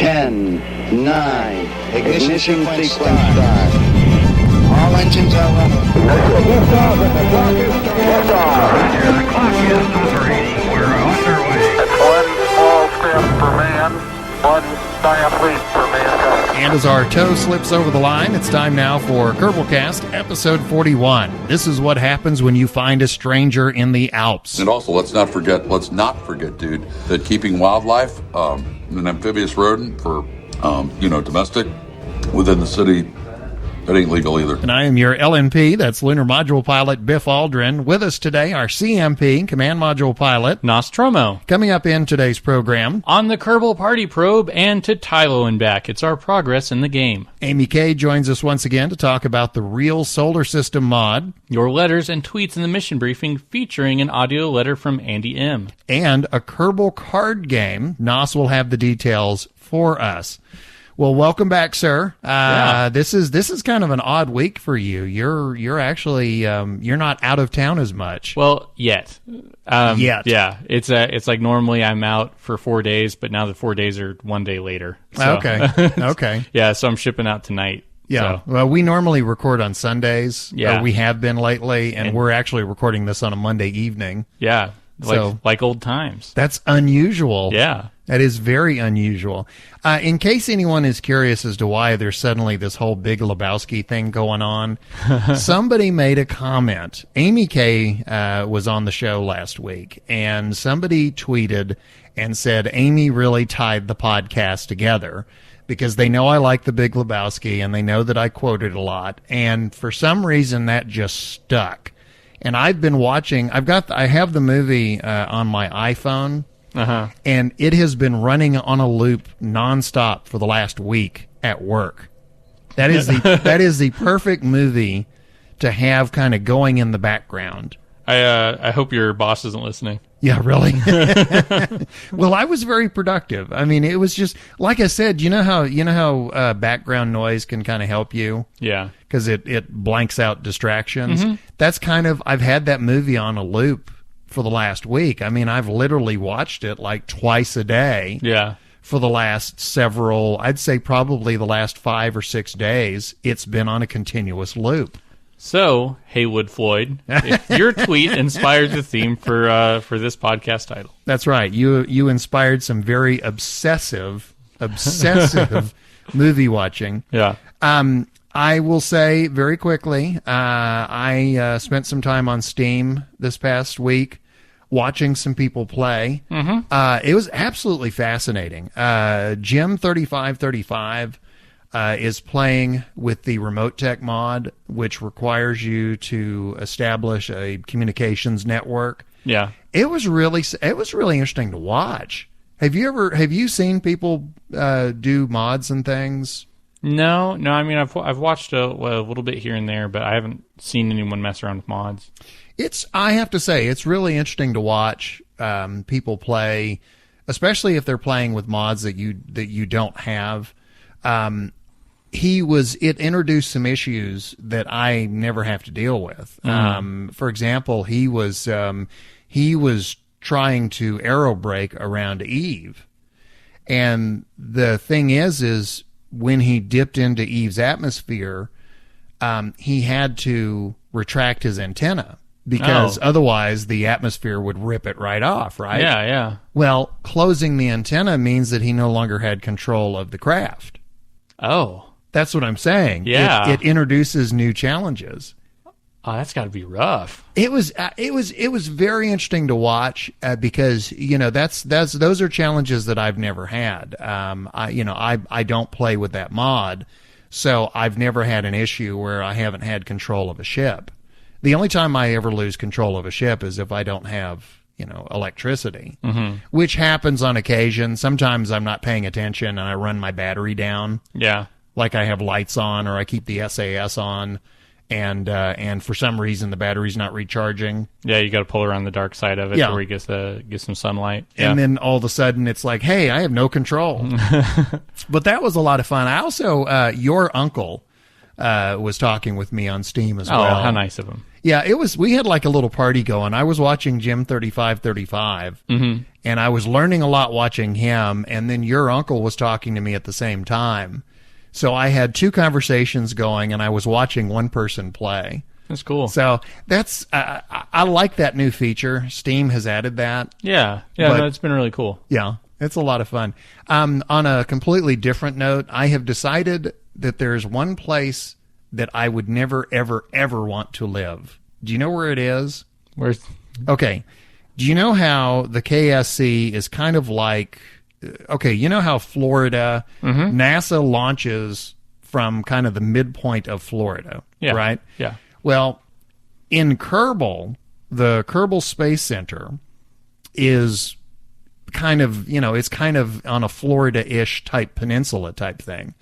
10, 9, ignition sequence start. All engines are running. Liftoff and the clock is starting. Roger, the clock is operating. We're underway. It's one small step for man, one giant leap for mankind. And as our toe slips over the line, it's time now for Kerbalcast, episode 41. This is what happens when you find a stranger in the Alps. And also, let's not forget, dude, that keeping wildlife, an amphibious rodent for, domestic, within the city, that ain't legal either. And I am your LMP, that's Lunar Module Pilot Biff Aldrin. With us today, our CMP, Command Module Pilot, Tromo. Coming up in today's program, On the Kerbal Party Probe and to Tylo and back. It's our progress in the game. Amy K joins us once again to talk about the Real Solar System mod. Your letters and tweets in the mission briefing featuring an audio letter from Andy M. And a Kerbal card game. Nos will have the details for us. Well, welcome back, sir. This is kind of an odd week for you. You're actually you're not out of town as much. Well, yet. Yet. Yeah. It's like normally I'm out for 4 days, but now the 4 days are 1 day later. So. Okay. Yeah, so I'm shipping out tonight. Yeah. So. Well, we normally record on Sundays. Yeah. We have been lately, and we're actually recording this on a Monday evening. Yeah. Like old times. That's unusual. Yeah. That is very unusual. In case anyone is curious as to why there's suddenly this whole Big Lebowski thing going on, somebody made a comment. Amy K was on the show last week, and somebody tweeted and said, Amy really tied the podcast together because they know I like the Big Lebowski, and they know that I quoted a lot, and for some reason that just stuck. And I've been watching, I have the movie on my iPhone, and it has been running on a loop nonstop for the last week at work. That is the perfect movie to have kind of going in the background. I hope your boss isn't listening. Yeah, really? Well, I was very productive. I mean, it was just, like I said, you know how background noise can kind of help you? Yeah. Because it blanks out distractions. Mm-hmm. That's kind of, I've had that movie on a loop for the last week. I mean, I've literally watched it like twice a day. Yeah. For the last several, I'd say probably the last 5 or 6 days, it's been on a continuous loop. So, Haywood Floyd, if your tweet inspired the theme for this podcast title. That's right. You inspired some very obsessive movie watching. Yeah. I will say very quickly, I spent some time on Steam this past week watching some people play. Mm-hmm. It was absolutely fascinating. Jim 3535 is playing with the Remote Tech mod, which requires you to establish a communications network. Yeah. It was really interesting to watch. Have you seen people do mods and things? No. I mean, I've watched a little bit here and there, but I haven't seen anyone mess around with mods. I have to say, it's really interesting to watch people play, especially if they're playing with mods that you don't have. It introduced some issues that I never have to deal with. For example, he was trying to aero brake around Eve, and the thing is when he dipped into Eve's atmosphere, he had to retract his antenna because otherwise the atmosphere would rip it right off, right? Yeah. Well, closing the antenna means that he no longer had control of the craft. Oh. That's what I'm saying. Yeah. It introduces new challenges. Oh, that's got to be rough. It was very interesting to watch because those are challenges that I've never had. I don't play with that mod, so I've never had an issue where I haven't had control of a ship. The only time I ever lose control of a ship is if I don't have electricity, which happens on occasion. Sometimes I'm not paying attention and I run my battery down. Yeah. Like I have lights on or I keep the SAS on, and for some reason the battery's not recharging. Yeah, you got to pull around the dark side of it where he gets some sunlight. And then all of a sudden it's like, hey, I have no control. But that was a lot of fun. I also, your uncle was talking with me on Steam as well. Oh, how nice of him. Yeah, it was. We had like a little party going. I was watching Jim 3535, and I was learning a lot watching him. And then your uncle was talking to me at the same time, so I had two conversations going, and I was watching one person play. That's cool. So that's I like that new feature. Steam has added that. Yeah, But- no, it's been really cool. Yeah, it's a lot of fun. On a completely different note, I have decided that there's one place that I would never, ever, ever want to live. Do you know where it is? Where's Okay. Do you know how the KSC is kind of like, okay, you know how Florida, NASA launches from kind of the midpoint of Florida, yeah, right? Yeah. Well, in Kerbal, the Kerbal Space Center is kind of, it's kind of on a Florida-ish type peninsula type thing.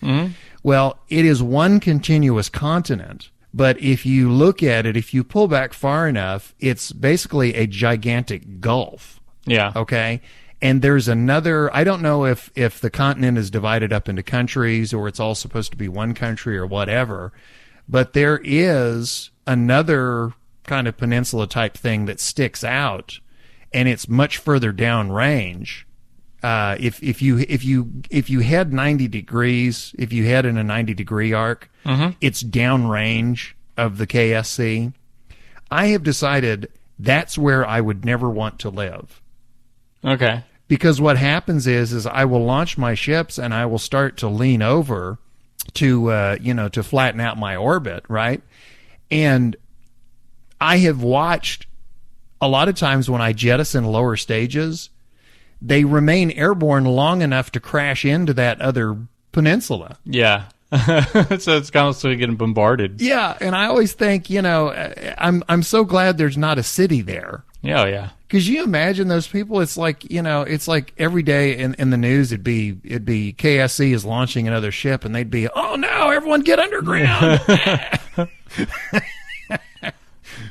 Well, it is one continuous continent, but if you look at it, if you pull back far enough, it's basically a gigantic gulf. Yeah. Okay. And there's another, I don't know if the continent is divided up into countries or it's all supposed to be one country or whatever, but there is another kind of peninsula type thing that sticks out, and it's much further down range. If you head 90 degrees, if you head in a 90-degree arc, it's downrange of the KSC. I have decided that's where I would never want to live. Okay. Because what happens is I will launch my ships and I will start to lean over to flatten out my orbit, right? And I have watched a lot of times when I jettison lower stages, they remain airborne long enough to crash into that other peninsula. Yeah. So it's constantly getting bombarded. Yeah, and I always think, I'm so glad there's not a city there. Yeah, yeah. Because you imagine those people, it's like every day in the news it'd be KSC is launching another ship and they'd be, oh no, everyone get underground.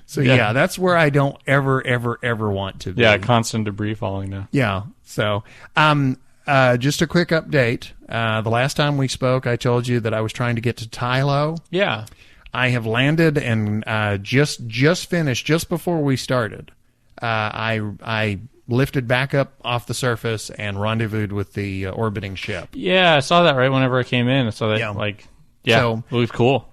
So yeah, that's where I don't ever, ever, ever want to be. Yeah, constant debris falling now. Yeah. So, just a quick update. The last time we spoke, I told you that I was trying to get to Tylo. Yeah. I have landed and just finished just before we started. I lifted back up off the surface and rendezvoused with the orbiting ship. Yeah, I saw that right whenever I came in. I saw that, So- it was cool.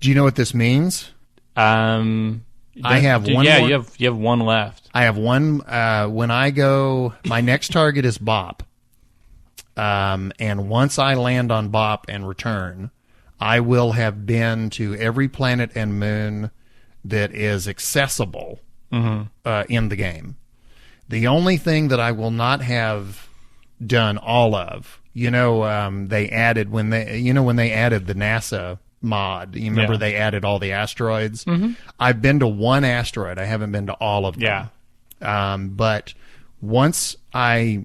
Do you know what this means? I have one. Yeah, more. you have one left. I have one. When I go, my next target is Bop. And once I land on Bop and return, I will have been to every planet and moon that is accessible in the game. The only thing that I will not have done all of, they added when they added the NASA mod. You remember they added all the asteroids? I've been to one asteroid. I haven't been to all of them. Yeah. But once I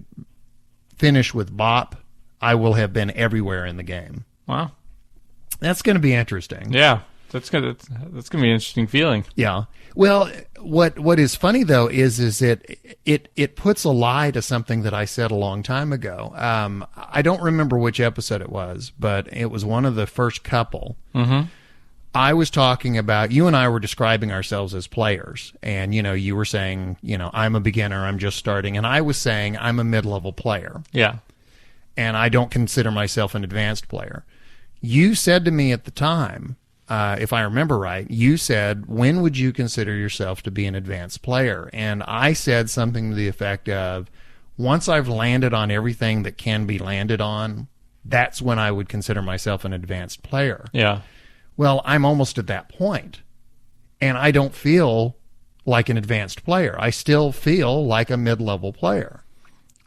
finish with Bop, I will have been everywhere in the game. Wow. That's going to be interesting. Yeah. That's gonna be an interesting feeling. Yeah. Well, what is funny though is it puts a lie to something that I said a long time ago. I don't remember which episode it was, but it was one of the first couple. I was talking about, you and I were describing ourselves as players, and you were saying, I'm a beginner, I'm just starting, and I was saying I'm a mid-level player. Yeah. And I don't consider myself an advanced player. You said to me at the time, if I remember right, you said, when would you consider yourself to be an advanced player? And I said something to the effect of, once I've landed on everything that can be landed on, that's when I would consider myself an advanced player. Yeah. Well, I'm almost at that point, and I don't feel like an advanced player. I still feel like a mid-level player.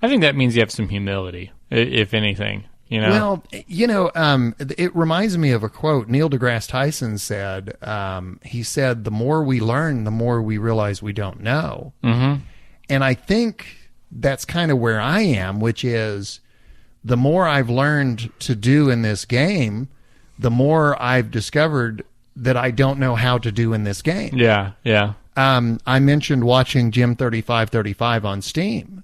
I think that means you have some humility, if anything. Well, it reminds me of a quote Neil deGrasse Tyson said. He said, the more we learn, the more we realize we don't know. And I think that's kind of where I am, which is the more I've learned to do in this game, the more I've discovered that I don't know how to do in this game. Yeah, yeah. I mentioned watching Jim 3535 on Steam.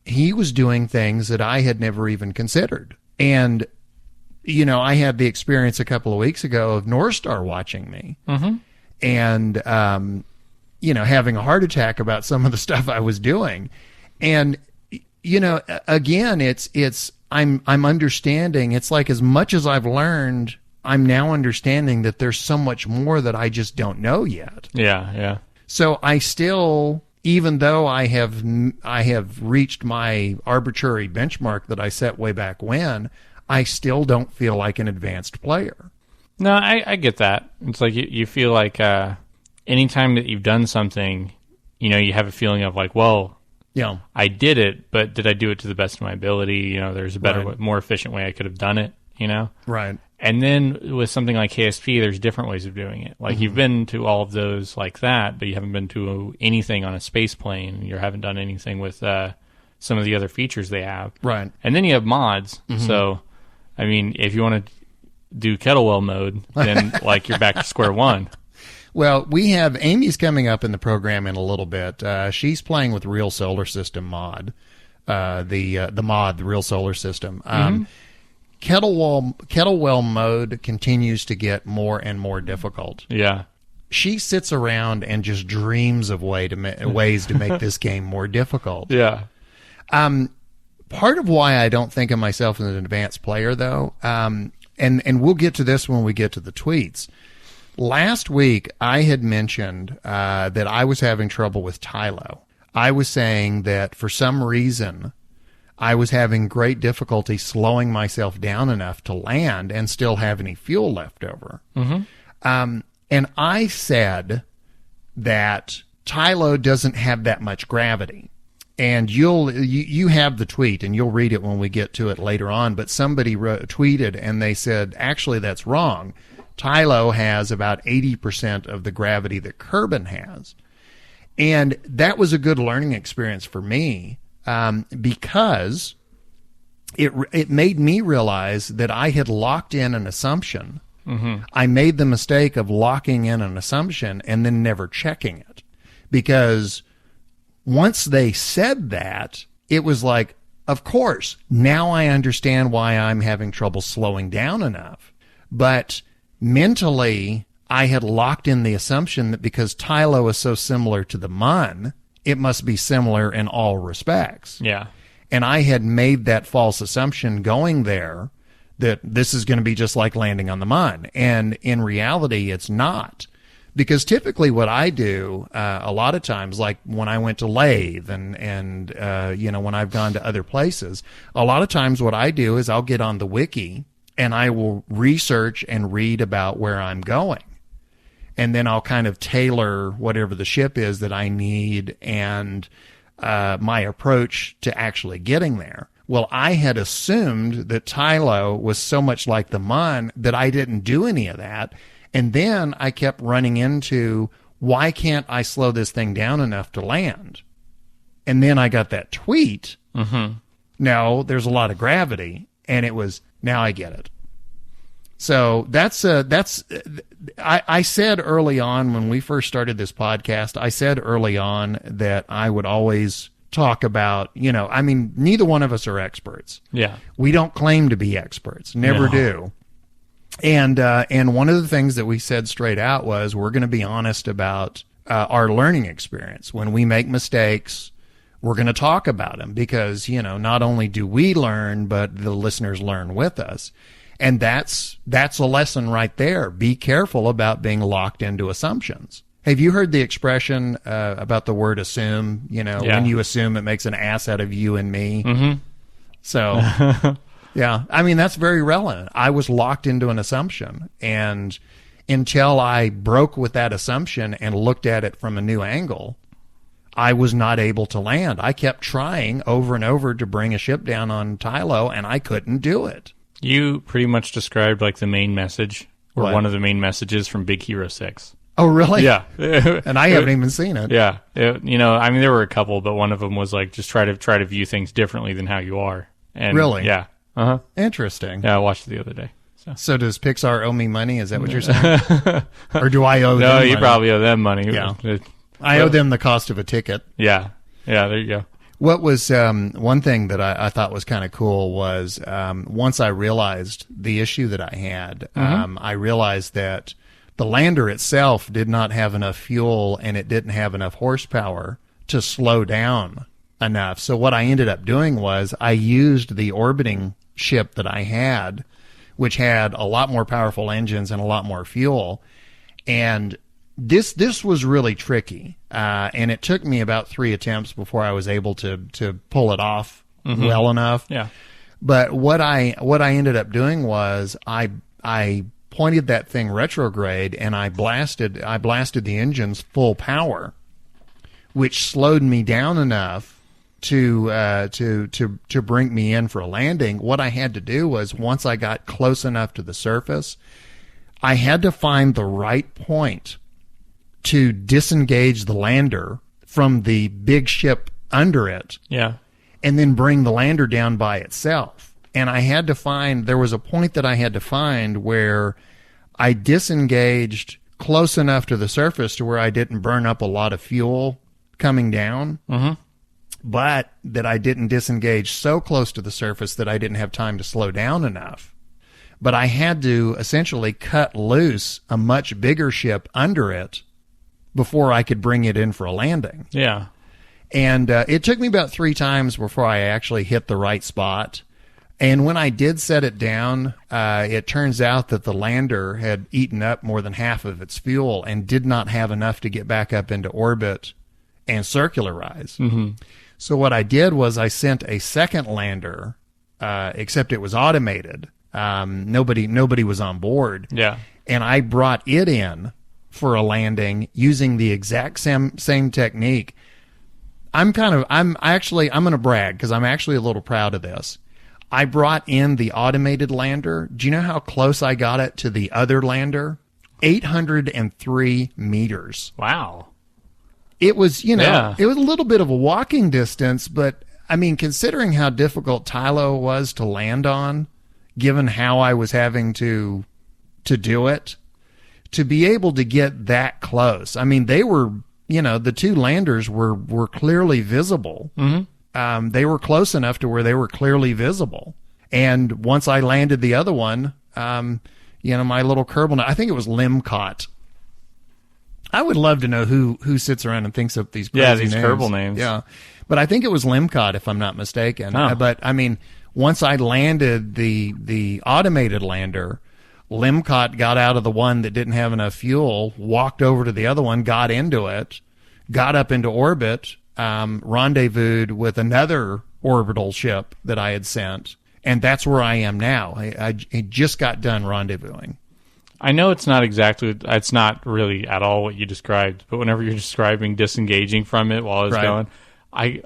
He was doing things that I had never even considered. And, I had the experience a couple of weeks ago of North Star watching me. and having a heart attack about some of the stuff I was doing. And again, I'm understanding. It's like, as much as I've learned, I'm now understanding that there's so much more that I just don't know yet. Yeah. So I still, even though I have reached my arbitrary benchmark that I set way back when, I still don't feel like an advanced player. No, I get that. It's like you feel like anytime that you've done something, you have a feeling of like, well, I did it, but did I do it to the best of my ability? There's a better, more efficient way I could have done it, Right. And then with something like KSP, there's different ways of doing it. Like, you've been to all of those like that, but you haven't been to anything on a space plane. You haven't done anything with some of the other features they have. Right. And then you have mods. So, I mean, if you want to do kettlewell mode, then like you're back to square one. Well, we have Amy's coming up in the program in a little bit. She's playing with Real Solar System mod, the Real Solar System. Kettlewell mode continues to get more and more difficult. Yeah. She sits around and just dreams of ways to make this game more difficult. Yeah. Part of why I don't think of myself as an advanced player, though, and we'll get to this when we get to the tweets. Last week, I had mentioned that I was having trouble with Tylo. I was saying that for some reason, I was having great difficulty slowing myself down enough to land and still have any fuel left over. And I said that Tylo doesn't have that much gravity. And you have the tweet, and you'll read it when we get to it later on. But somebody tweeted, and they said, actually, that's wrong. Tylo has about 80% of the gravity that Kerbal has. And that was a good learning experience for me. Because it made me realize that I had locked in an assumption. I made the mistake of locking in an assumption and then never checking it. Because once they said that, it was like, of course, now I understand why I'm having trouble slowing down enough. But mentally, I had locked in the assumption that because Tylo is so similar to the Mun, it must be similar in all respects. Yeah. And I had made that false assumption going there that this is going to be just like landing on the Mun. And in reality, it's not. Because typically what I do, a lot of times, like when I went to Lathe and when I've gone to other places, a lot of times what I do is I'll get on the wiki and I will research and read about where I'm going. And then I'll kind of tailor whatever the ship is that I need and my approach to actually getting there. Well, I had assumed that Tylo was so much like the Mun that I didn't do any of that. And then I kept running into, why can't I slow this thing down enough to land? And then I got that tweet. No, there's a lot of gravity. And it was, now I get it. So I said early on when we first started this podcast, I said early on that I would always talk about, neither one of us are experts. Yeah. We don't claim to be experts. Never do. And one of the things that we said straight out was we're going to be honest about our learning experience. When we make mistakes, we're going to talk about them because, not only do we learn, but the listeners learn with us. And that's a lesson right there. Be careful about being locked into assumptions. Have you heard the expression about the word assume? When you assume, it makes an ass out of you and me. So, yeah, that's very relevant. I was locked into an assumption. And until I broke with that assumption and looked at it from a new angle, I was not able to land. I kept trying over and over to bring a ship down on Tylo, and I couldn't do it. You pretty much described like the main message, or What? one of the main messages from Big Hero 6. Oh, really? Yeah. And I haven't even seen it. Yeah. There were a couple, but one of them was like, just try to view things differently than how you are. And Really? Yeah. Uh-huh. Interesting. Yeah, I watched it the other day. So does Pixar owe me money? Is that what you're saying? Or do I owe them money? No, you probably owe them money. Yeah. I owe them the cost of a ticket. Yeah. Yeah, there you go. What was one thing that I thought was kind of cool was once I realized the issue that I had, I realized that the lander itself did not have enough fuel and it didn't have enough horsepower to slow down enough. So what I ended up doing was I used the orbiting ship that I had, which had a lot more powerful engines and a lot more fuel. And this was really tricky. And it took me about 3 attempts before I was able to pull it off well enough. Yeah. But what I ended up doing was I pointed that thing retrograde and I blasted the engines full power, which slowed me down enough to bring me in for a landing. What I had to do was, once I got close enough to the surface, I had to find the right point to disengage the lander from the big ship under it. Yeah. And then bring the lander down by itself. And I had to find, there was a point that I had to find where I disengaged close enough to the surface to where I didn't burn up a lot of fuel coming down, but that I didn't disengage so close to the surface that I didn't have time to slow down enough. But I had to essentially cut loose a much bigger ship under it before I could bring it in for a landing. Yeah. And it took me about 3 times before I actually hit the right spot. And when I did set it down, it turns out that the lander had eaten up more than half of its fuel and did not have enough to get back up into orbit and circularize. So what I did was I sent a second lander, except it was automated. Nobody was on board. Yeah. And I brought it in for a landing using the exact same technique. I'm going to brag because I'm actually a little proud of this. I brought in the automated lander. Do you know how close I got it to the other lander? 803 meters. Wow. It was, it was a little bit of a walking distance, but I mean, considering how difficult Tylo was to land on, given how I was having to do it, to be able to get that close. I mean, they were, the 2 landers were clearly visible. They were close enough to where they were clearly visible. And once I landed the other one, my little Kerbal, I think it was Limcott. I would love to know who sits around and thinks up these crazy these names. Kerbal names. Yeah. But I think it was Limcott, if I'm not mistaken. Oh. But I mean, once I landed the automated lander, Limcott got out of the one that didn't have enough fuel, walked over to the other one, got into it, got up into orbit, rendezvoused with another orbital ship that I had sent, and that's where I am now. I just got done rendezvousing. I know it's not really at all what you described, but whenever you're describing disengaging from it while I was going,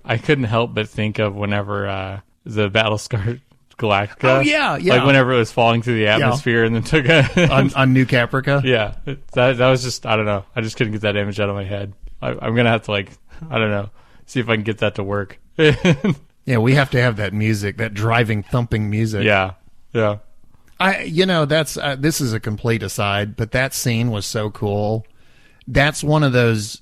I couldn't help but think of whenever the Battlestar Galactica. Oh, yeah. Like whenever it was falling through the atmosphere and then took on New Caprica? Yeah. That was just, I don't know. I just couldn't get that image out of my head. I'm going to have to, see if I can get that to work. Yeah, we have to have that music, that driving, thumping music. Yeah. Yeah. This is a complete aside, but that scene was so cool. That's one of those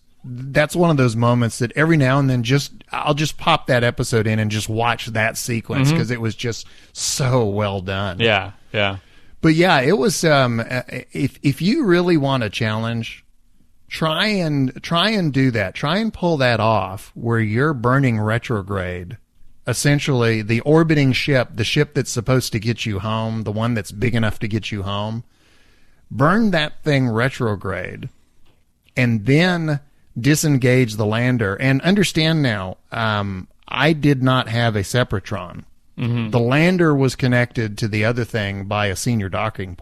moments that every now and then I'll just pop that episode in and just watch that sequence because it was just so well done. Yeah. Yeah. But yeah, it was, if you really want a challenge, try and do that. Try and pull that off where you're burning retrograde. Essentially, the orbiting ship, the ship that's supposed to get you home, the one that's big enough to get you home, burn that thing retrograde and then disengage the lander. And understand now, I did not have a Sepratron. The lander was connected to the other thing by a senior docking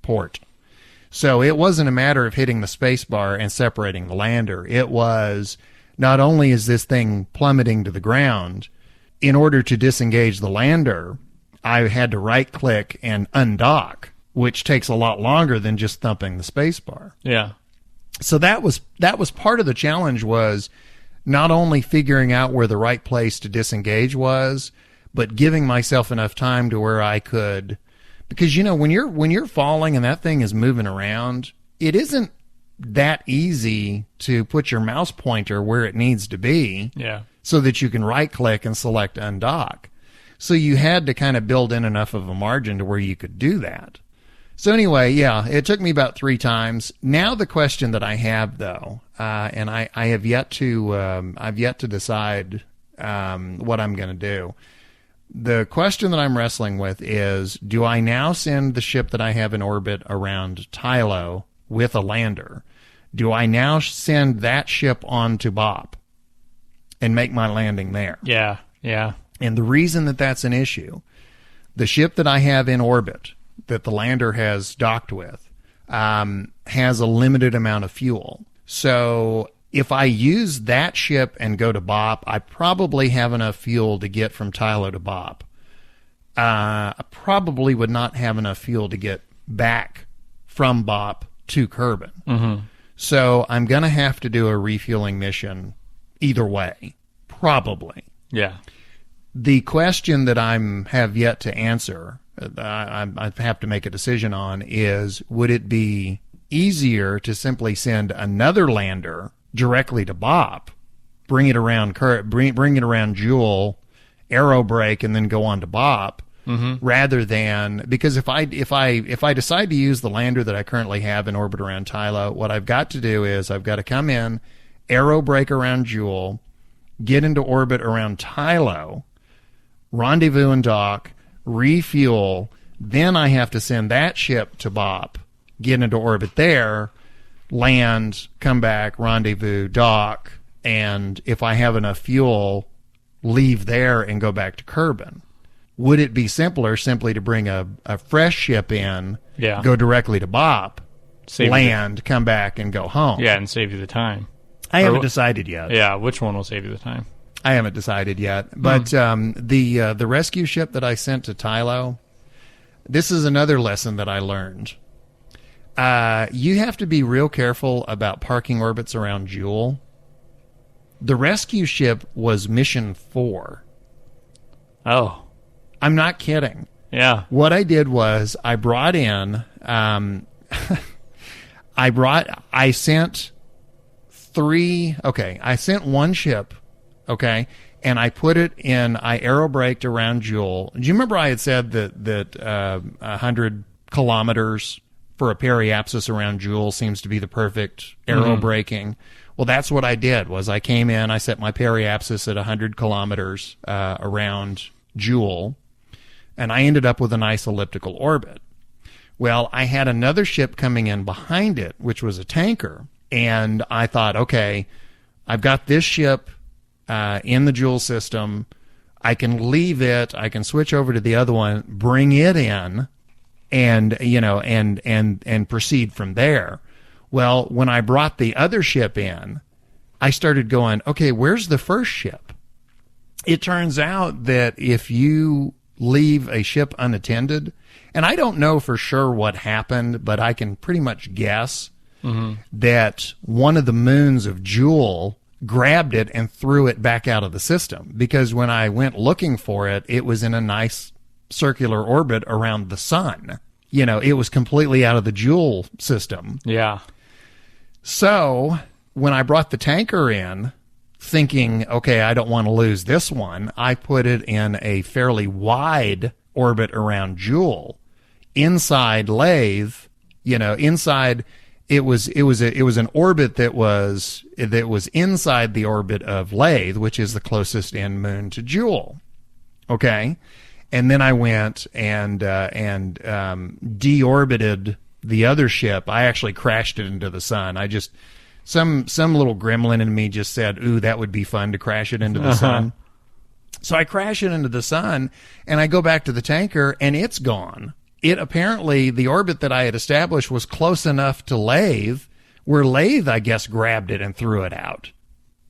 port. So it wasn't a matter of hitting the space bar and separating the lander. It was, not only is this thing plummeting to the ground, in order to disengage the lander, I had to right-click and undock, which takes a lot longer than just thumping the space bar. Yeah. So that was part of the challenge, was not only figuring out where the right place to disengage was, but giving myself enough time to where I could, because when you're falling and that thing is moving around, it isn't that easy to put your mouse pointer where it needs to be. Yeah. So that you can right-click and select undock. So you had to kind of build in enough of a margin to where you could do that. So anyway, yeah, it took me about 3 times. Now the question that I have, though, and I have yet to, I've yet to decide what I'm going to do. The question that I'm wrestling with is, do I now send the ship that I have in orbit around Tylo with a lander? Do I now send that ship on to Bop and make my landing there? Yeah, yeah. And the reason that that's an issue, the ship that I have in orbit that the lander has docked with has a limited amount of fuel. So if I use that ship and go to Bop, I probably have enough fuel to get from Tylo to Bop. I probably would not have enough fuel to get back from Bop to Kerbin. Mm-hmm. So I'm going to have to do a refueling mission either way, probably. Yeah. The question that I have yet to answer, I have to make a decision on, is would it be easier to simply send another lander directly to Bop, bring it around Jewel, aero brake, and then go on to Bop, rather than, because if I decide to use the lander that I currently have in orbit around Tylo, what I've got to do is I've got to come in, aero brake around Jewel, get into orbit around Tylo, rendezvous and dock, refuel, then I have to send that ship to Bop, get into orbit there, land, come back, rendezvous, dock, and if I have enough fuel, leave there and go back to Kerbin. Would it be simpler simply to bring a fresh ship in, go directly to Bop, land, come back, and go home? Yeah, and save you the time. I haven't decided yet. Yeah, which one will save you the time? I haven't decided yet. But the rescue ship that I sent to Tylo, this is another lesson that I learned. You have to be real careful about parking orbits around Jewel. The rescue ship was mission 4. Oh. I'm not kidding. Yeah. What I did was I brought in, I sent one ship, okay, and I put it in, I aero braked around Jewel. Do you remember I had said that 100 kilometers for a periapsis around Jewel seems to be the perfect aero braking? Well, that's what I did, was I came in, I set my periapsis at 100 kilometers around Jewel, and I ended up with a nice elliptical orbit. Well, I had another ship coming in behind it, which was a tanker, and I thought, okay, I've got this ship in the Jewel system. I can leave it. I can switch over to the other one, bring it in, and and proceed from there. Well, when I brought the other ship in, I started going, okay, where's the first ship? It turns out that if you leave a ship unattended, and I don't know for sure what happened, but I can pretty much guess that one of the moons of Jewel grabbed it and threw it back out of the system, because when I went looking for it, it was in a nice circular orbit around the sun. You know, it was completely out of the Jewel system. Yeah. So when I brought the tanker in, thinking, okay, I don't want to lose this one, I put it in a fairly wide orbit around Jewel. Inside Lathe, inside, it was an orbit that was inside the orbit of Lathe, which is the closest end moon to Jewel. Okay, and then I went and deorbited the other ship. I actually crashed it into the sun. I just some little gremlin in me just said, "Ooh, that would be fun to crash it into the sun." So I crash it into the sun, and I go back to the tanker, and it's gone. It apparently, the orbit that I had established was close enough to Lathe, where Lathe, I guess, grabbed it and threw it out.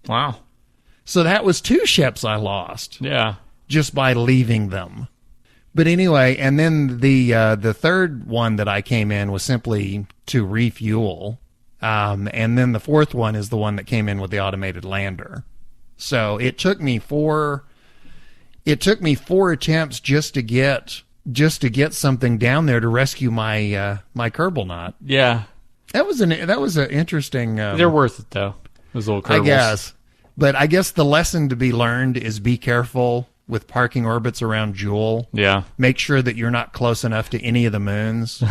Wow. So that was 2 ships I lost. Yeah. Just by leaving them. But anyway, and then the third one that I came in was simply to refuel. And then the fourth one is the one that came in with the automated lander. So it took me 4 attempts just to get something down there to rescue my Kerbal knot. Yeah. That was an interesting. They're worth it though. Those little Kerbals. I guess. But I guess the lesson to be learned is be careful with parking orbits around Jewel. Yeah. Make sure that you're not close enough to any of the moons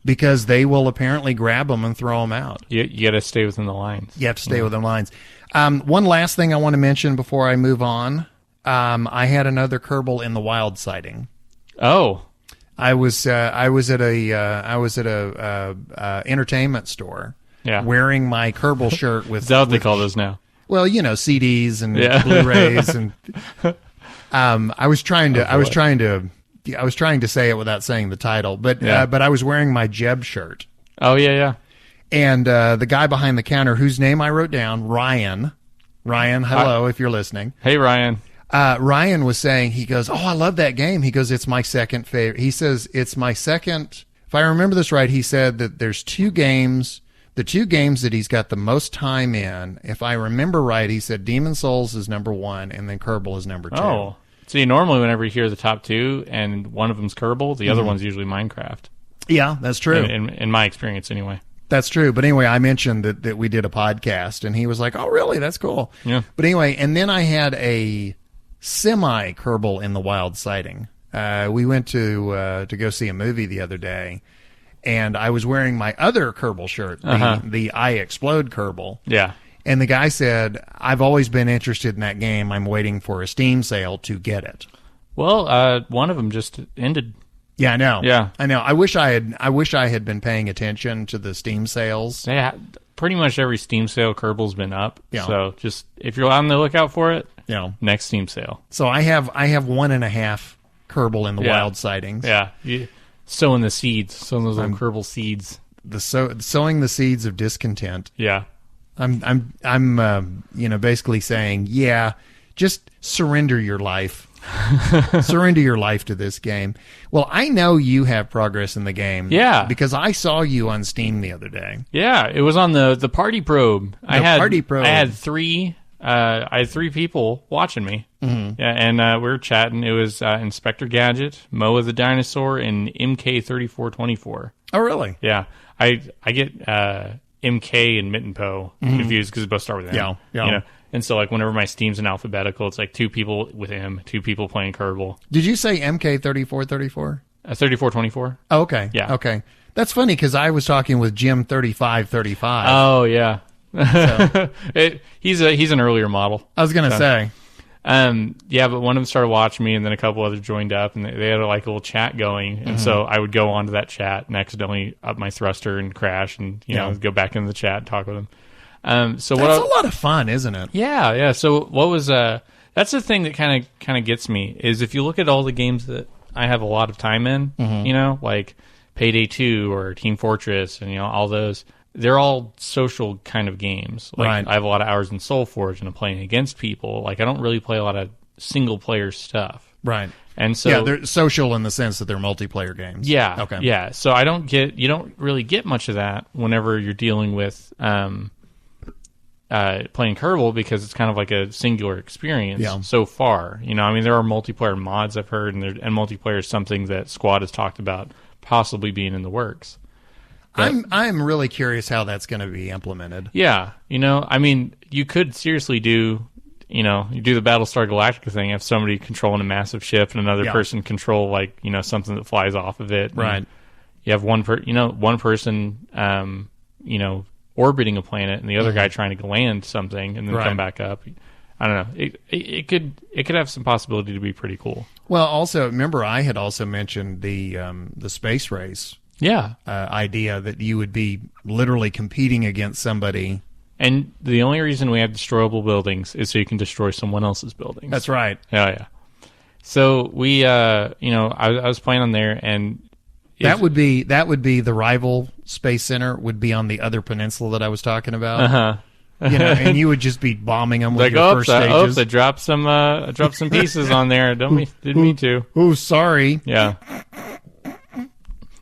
because they will apparently grab them and throw them out. You got to stay within the lines. You have to stay within the lines. One last thing I want to mention before I move on. I had another Kerbal in the wild sighting. Oh. I was at a entertainment store. Yeah. Wearing my Kerbal shirt with. Is that what they call those now? Well, CDs and Blu-rays and. I was trying to say it without saying the title, but I was wearing my Jeb shirt. Oh yeah. And the guy behind the counter, whose name I wrote down, Ryan, hello if you're listening. Hey Ryan. Ryan was saying, he goes, "Oh, I love that game." He goes, "It's my second favorite." He says, "It's my second." If I remember this right, he said that there's two games. The two games that he's got the most time in, if I remember right, he said Demon's Souls is number 1 and then Kerbal is number 2. Oh. See, normally whenever you hear the top two and one of them's Kerbal, the other one's usually Minecraft. Yeah, that's true. In my experience, anyway. That's true. But anyway, I mentioned that we did a podcast, and he was like, "Oh, really? That's cool." Yeah. But anyway, and then I had a semi-Kerbal in the wild sighting. We went to go see a movie the other day, and I was wearing my other Kerbal shirt, the I Explode Kerbal. Yeah. And the guy said, "I've always been interested in that game. I'm waiting for a Steam sale to get it." Well, one of them just ended. Yeah, I know. Yeah. I know. I wish I had been paying attention to the Steam sales. Yeah, pretty much every Steam sale Kerbal's been up. Yeah. So just if you're on the lookout for it, next Steam sale. So I have 1.5 Kerbal in the wild sightings. Yeah. Sowing the seeds, sowing those little Kerbal seeds. Sowing the seeds of discontent. Yeah. I'm basically saying, just surrender your life. Surrender your life to this game. Well, I know you have progress in the game. Yeah. Because I saw you on Steam the other day. Yeah, it was on the Party Probe. Party Probe. I had three people watching me. Mm-hmm. Yeah, and we were chatting. It was Inspector Gadget, Moa the Dinosaur, and MK3424. Oh, really? Yeah. I get MK and Mittenpo confused because they both start with M. Yeah. And so, like, whenever my Steam's in alphabetical, it's like 2 people with M, 2 people playing Kerbal. Did you say MK3434? 3424. Oh, okay. Yeah. Okay. That's funny because I was talking with Jim 3535. Oh, yeah. So. He's an earlier model. I was going to say. Yeah, but one of them started watching me, and then a couple others joined up, and they had like a little chat going, and so I would go onto that chat and accidentally up my thruster and crash, and go back into the chat and talk with them. So that's a lot of fun, isn't it? Yeah. So what was that's the thing that kind of gets me is if you look at all the games that I have a lot of time in, like Payday 2 or Team Fortress, and all those. They're all social kind of games. Like, right. I have a lot of hours in Soulforge, and I'm playing against people. Like, I don't really play a lot of single-player stuff. Right. And so... Yeah, they're social in the sense that they're multiplayer games. Yeah. Okay. Yeah. So you don't really get much of that whenever you're dealing with playing Kerbal because it's kind of like a singular experience so far. There are multiplayer mods I've heard, and multiplayer is something that Squad has talked about possibly being in the works. But, I'm really curious how that's going to be implemented. Yeah, you could seriously do, you do the Battlestar Galactica thing, have somebody controlling a massive ship and another person control something that flies off of it. Right. You have one person, orbiting a planet and the other guy trying to land something and then come back up. I don't know. It could have some possibility to be pretty cool. Well, also remember I had also mentioned the space race. Yeah. Idea that you would be literally competing against somebody. And the only reason we have destroyable buildings is so you can destroy someone else's buildings. That's right. Yeah. So we, I was playing on there, and that would be the rival space center would be on the other peninsula that I was talking about. Uh-huh. And you would just be bombing them with your first stages. I dropped some pieces on there. Didn't mean to. Oh, sorry. Yeah.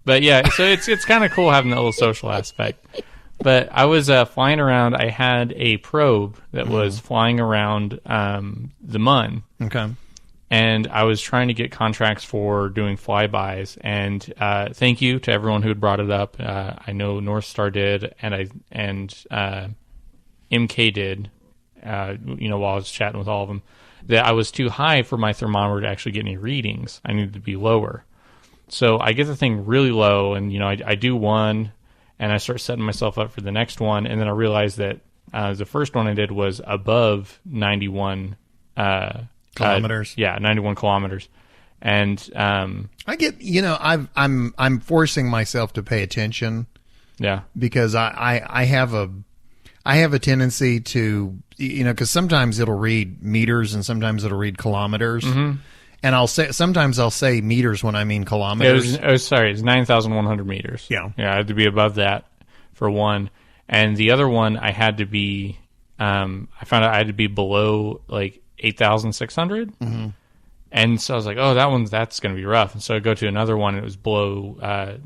But yeah, so it's kind of cool having that little social aspect. But I was flying around. I had a probe that was flying around the Mun. Okay. And I was trying to get contracts for doing flybys. And thank you to everyone who had brought it up. I know North Star did, and MK did. While I was chatting with all of them. that I was too high for my thermometer to actually get any readings. I needed to be lower. So I get the thing really low, and I do one, and I start setting myself up for the next one, and then I realize that the first one I did was above 91 kilometers. 91 kilometers. And I get, I'm forcing myself to pay attention. Yeah. Because I have a tendency to, because sometimes it'll read meters and sometimes it'll read kilometers. Mm-hmm. And sometimes I'll say meters when I mean kilometers. It's 9,100 meters. Yeah. Yeah, I had to be above that for one. And the other one I had to be, I found out I had to be below like 8,600. Mm-hmm. And so I was like, oh, that's going to be rough. And so I go to another one, and it was below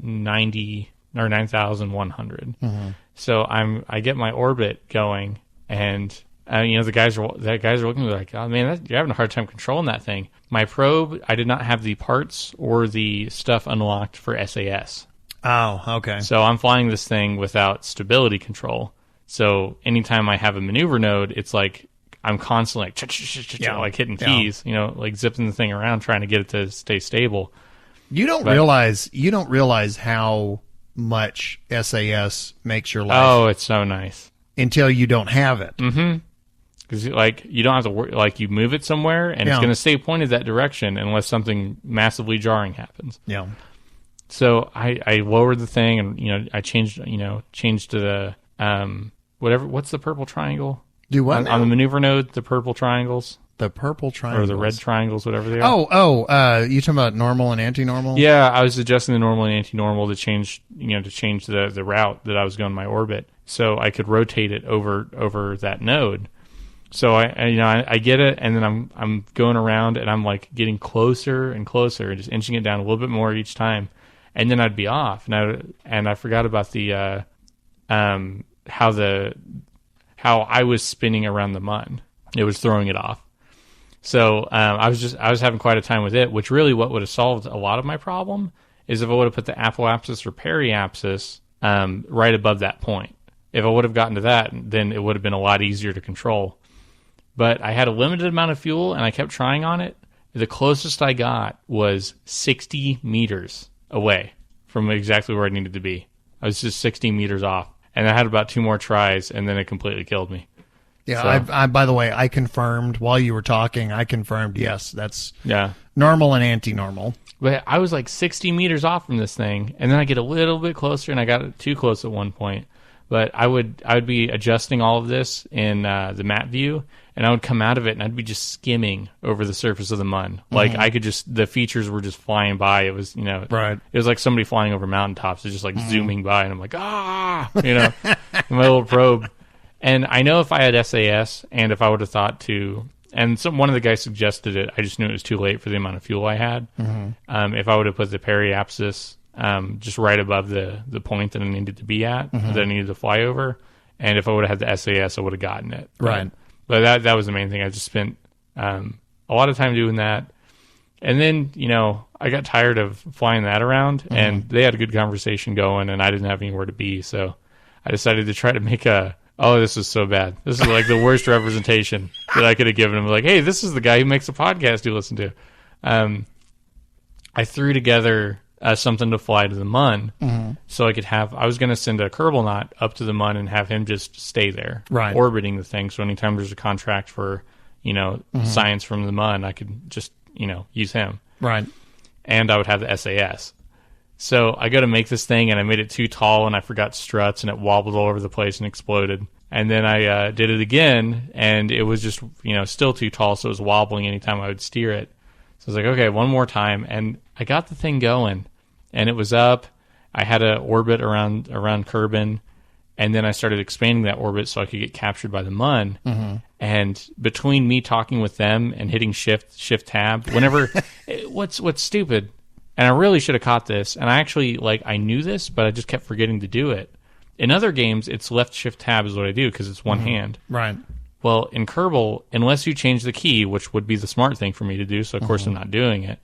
9,100. Mm-hmm. So I get my orbit going, and the guys are looking at me like, oh man, you're having a hard time controlling that thing. My probe, I did not have the parts or the stuff unlocked for SAS. Oh, okay. So I'm flying this thing without stability control. So anytime I have a maneuver node, it's like I'm constantly like hitting keys, like zipping the thing around trying to get it to stay stable. You don't realize how much SAS makes your life. Oh, it's so nice. Until you don't have it. Mm-hmm. Because you don't have to worry, you move it somewhere and it's going to stay pointed that direction unless something massively jarring happens. Yeah. So I lowered the thing, and I changed to the whatever. What's the purple triangle? Do what on the maneuver node? The purple triangles. The purple triangles. Or the red triangles, whatever they are. You talking about normal and anti-normal? Yeah, I was adjusting the normal and anti-normal to change the route that I was going in my orbit, so I could rotate it over that node. So I get it, and then I'm going around, and I'm like getting closer and closer, and just inching it down a little bit more each time, and then I'd be off, and I forgot about the how I was spinning around the mun. It was throwing it off. So I was having quite a time with it, which really what would have solved a lot of my problem is if I would have put the apoapsis or periapsis right above that point. If I would have gotten to that, then it would have been a lot easier to control. But I had a limited amount of fuel, and I kept trying on it. The closest I got was 60 meters away from exactly where I needed to be. I was just 60 meters off, and I had about 2 more tries, and then it completely killed me. Yeah, so. I by the way, I confirmed while you were talking, yes, that's normal and anti-normal. But I was like 60 meters off from this thing, and then I get a little bit closer, and I got too close at one point. But I would be adjusting all of this in the map view, and I would come out of it, and I'd be just skimming over the surface of the mun. Like I could the features were just flying by. It was, right. It was like somebody flying over mountaintops. It's just like zooming by, and I'm like, my little probe. And I know if I had SAS, and if I would have thought to, and one of the guys suggested it, I just knew it was too late for the amount of fuel I had. Mm-hmm. If I would have put the periapsis just right above the point that I needed to be at, that I needed to fly over, and if I would have had the SAS, I would have gotten it. Right. But that was the main thing. I just spent a lot of time doing that. And then, I got tired of flying that around, and they had a good conversation going, and I didn't have anywhere to be, so I decided to try to make this is so bad. This is like the worst representation that I could have given him. Like, hey, this is the guy who makes a podcast you listen to. I threw together something to fly to the mun, so I was going to send a Kerbal knot up to the mun and have him just stay there, orbiting the thing. So anytime there's a contract for, science from the mun, I could just, use him. Right. And I would have the SAS. So I go to make this thing, and I made it too tall, and I forgot struts, and it wobbled all over the place and exploded. And then I did it again, and it was just, still too tall, so it was wobbling anytime I would steer it. So I was like, okay, one more time, and I got the thing going, and it was up. I had an orbit around Kerbin, and then I started expanding that orbit so I could get captured by the mun. Mm-hmm. And between me talking with them and hitting shift tab, whenever what's stupid. And I really should have caught this. And I actually, I knew this, but I just kept forgetting to do it. In other games, it's left shift tab is what I do because it's one hand. Right. Well, in Kerbal, unless you change the key, which would be the smart thing for me to do, so of course I'm not doing it,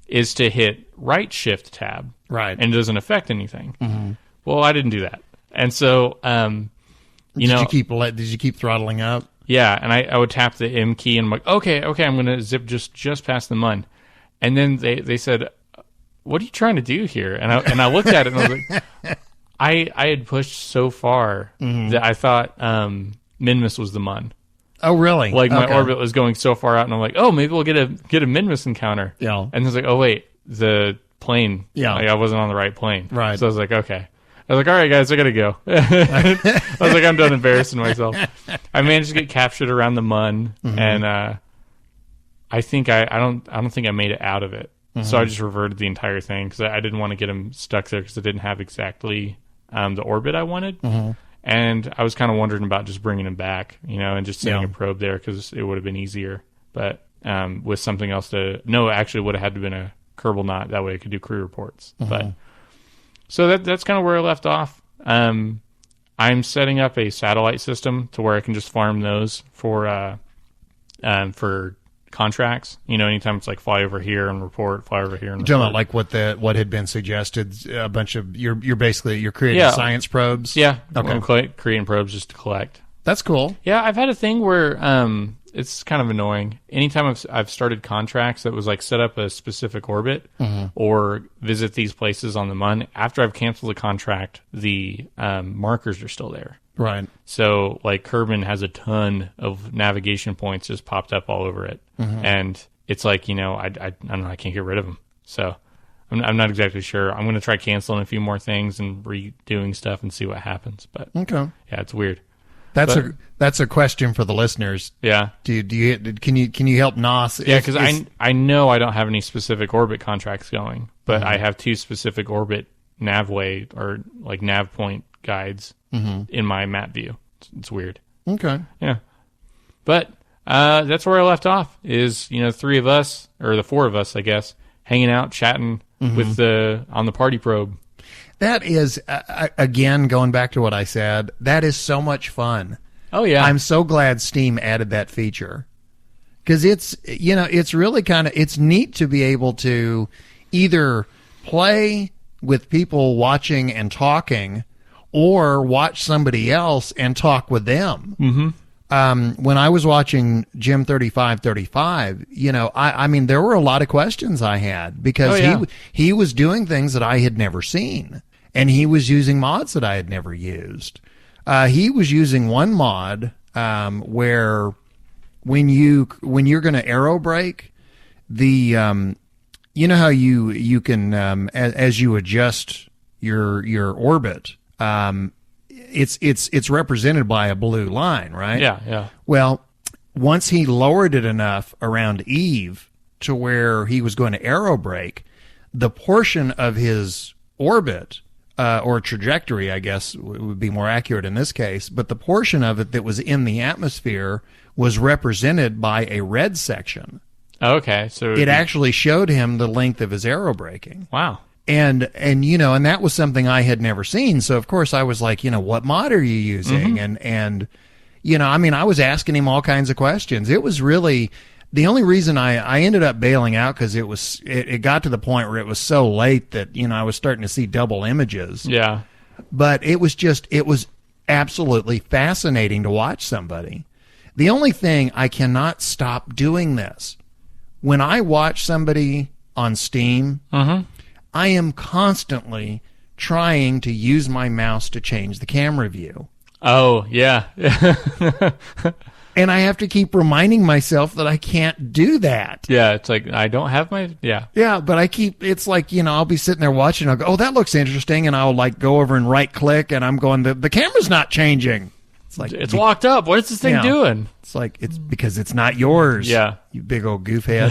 is to hit right shift tab. Right. And it doesn't affect anything. Mm-hmm. Well, I didn't do that. And so, did you keep throttling up? Yeah, and I would tap the M key, and I'm like, okay, I'm going to zip just past the mun. And then they said, what are you trying to do here? And I looked at it, and I was like, I had pushed so far that I thought Minmus was the mun. Oh, really? Like, my orbit was going so far out, and I'm like, oh, maybe we'll get a Minmus encounter. Yeah. And it's like, oh, wait, the plane. Yeah. Like, I wasn't on the right plane. Right. So I was like, okay. I was like, all right, guys, I got to go. I was like, I'm done embarrassing myself. I managed to get captured around the mun, and I think I don't think I made it out of it. So I just reverted the entire thing because I didn't want to get him stuck there because I didn't have exactly the orbit I wanted. And I was kind of wondering about just bringing him back, and just sending a probe there because it would have been easier. But with something else actually would have had to have been a Kerbal knot. That way I could do crew reports. But so that's kind of where I left off. I'm setting up a satellite system to where I can just farm those for contracts. Anytime it's like fly over here and report, fly over here and report. Talking about like what had been suggested, a bunch of you're creating science probes. Yeah, okay. I'm creating probes just to collect. That's cool. Yeah, I've had a thing where it's kind of annoying. Anytime I've started contracts that was like set up a specific orbit or visit these places on the mun, after I've canceled the contract, the markers are still there. Right. So, like, Kerbin has a ton of navigation points just popped up all over it. And it's like, I don't know, I can't get rid of them. So, I'm not exactly sure. I'm going to try canceling a few more things and redoing stuff and see what happens. But, yeah, it's weird. That's a question for the listeners. Yeah. Can you help Nos? Yeah, because I know I don't have any specific orbit contracts going, but I have 2 specific orbit navway or, like, nav point guides in my map view. It's weird. Okay. Yeah. But that's where I left off is, 3 of us, or the 4 of us, I guess, hanging out, chatting with on the party probe. That is, again, going back to what I said, that is so much fun. Oh, yeah. I'm so glad Steam added that feature. Because it's really it's neat to be able to either play with people watching and talking or watch somebody else and talk with them. When I was watching Jim 3535, I mean, there were a lot of questions I had because he was doing things that I had never seen, and he was using mods that I had never used. He was using one mod where when you're going to aero brake, the you know how you can as you adjust your orbit, it's represented by a blue line, right? Yeah. Well, once he lowered it enough around Eve to where he was going to aero brake, the portion of his orbit or trajectory, I guess would be more accurate in this case, but the portion of it that was in the atmosphere was represented by a red section. Okay, so it actually showed him the length of his aero braking. Wow. And that was something I had never seen. So of course I was like, what mod are you using? And I was asking him all kinds of questions. It was really the only reason I ended up bailing out because it got to the point where it was so late that, I was starting to see double images. Yeah. But it was absolutely fascinating to watch somebody. The only thing I cannot stop doing this. When I watch somebody on Steam, I am constantly trying to use my mouse to change the camera view. Oh, yeah. And I have to keep reminding myself that I can't do that. Yeah, it's like, I don't have my... Yeah. Yeah, but it's like, I'll be sitting there watching, I'll go, oh, that looks interesting, and I'll like go over and right-click, and I'm going, the camera's not changing. It's like... It's locked up. What is this thing doing? It's like, it's because it's not yours. Yeah. You big old goofhead.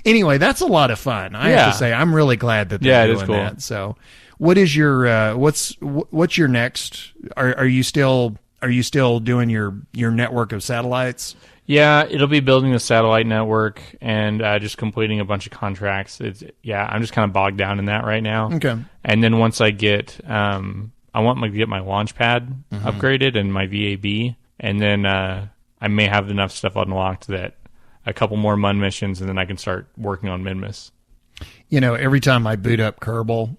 Anyway, that's a lot of fun. I have to say, I'm really glad that they're doing that. So, what is your what's your next? Are you still doing your network of satellites? Yeah, it'll be building the satellite network and just completing a bunch of contracts. I'm just kind of bogged down in that right now. Okay. And then once I get, I want to get my launch pad upgraded and my VAB, and then I may have enough stuff unlocked that a couple more MUN missions, and then I can start working on Minmus. Every time I boot up Kerbal,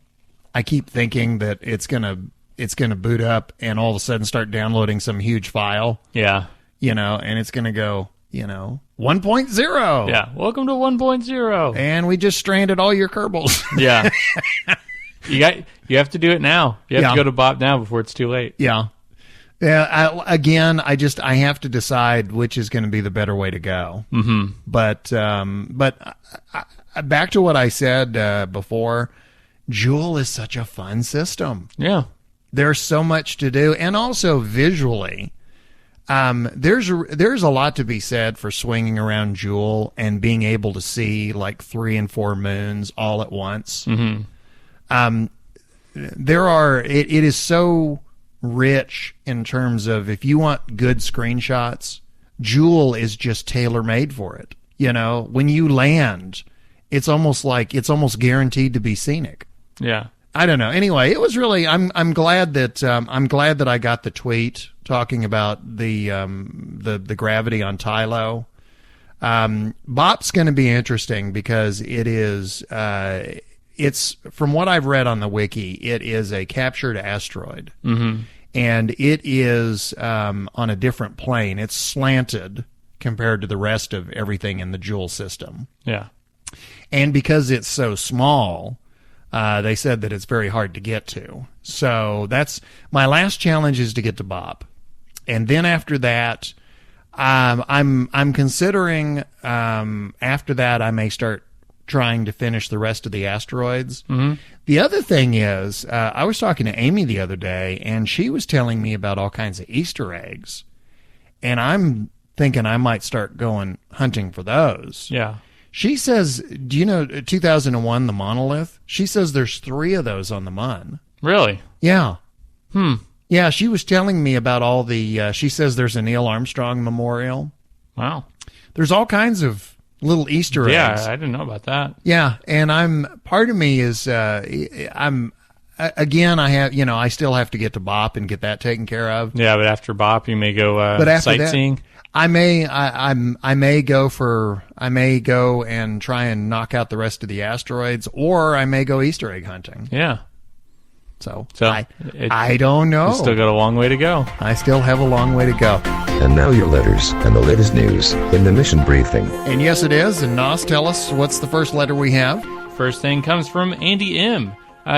I keep thinking that it's going to it's going to boot up and all of a sudden start downloading some huge file. Yeah. And it's going to go, 1.0. Yeah. Welcome to 1.0. And we just stranded all your Kerbals. Yeah. You have to do it now. You have to go to Bop now before it's too late. Yeah. I have to decide which is going to be the better way to go. Mm-hmm. But back to what I said before, Joule is such a fun system. Yeah. There's so much to do, and also visually, there's a lot to be said for swinging around Joule and being able to see like 3 and 4 moons all at once. Mm-hmm. It is so rich in terms of if you want good screenshots, Joule is just tailor-made for it. When you land, it's almost guaranteed to be scenic. Yeah. I don't know. Anyway, it was really. I'm glad that I got the tweet talking about the gravity on Tylo. Bop's going to be interesting because it is. It's from what I've read on the wiki, it is a captured asteroid, and it is on a different plane. It's slanted compared to the rest of everything in the Joule system. Yeah, and because it's so small. They said that it's very hard to get to. So that's my last challenge is to get to Bop. And then after that, I'm considering after that I may start trying to finish the rest of the asteroids. Mm-hmm. The other thing is I was talking to Amy the other day, and she was telling me about all kinds of Easter eggs. And I'm thinking I might start going hunting for those. Yeah. She says, do you know 2001, the monolith? She says there's 3 of those on the Mun. Really? Yeah. Yeah, she was telling me about all the, she says there's a Neil Armstrong memorial. Wow. There's all kinds of little Easter eggs. Yeah, I didn't know about that. Yeah, and part of me is, again, I have, I still have to get to Bop and get that taken care of. Yeah, but after Bop, you may go sightseeing. I may go and try and knock out the rest of the asteroids, or I may go Easter egg hunting. Yeah. So I don't know. You still got a long way to go. I still have a long way to go. And now your letters and the latest news in the mission briefing. And yes, it is. And Nos, tell us what's the first letter we have. First thing comes from Andy M.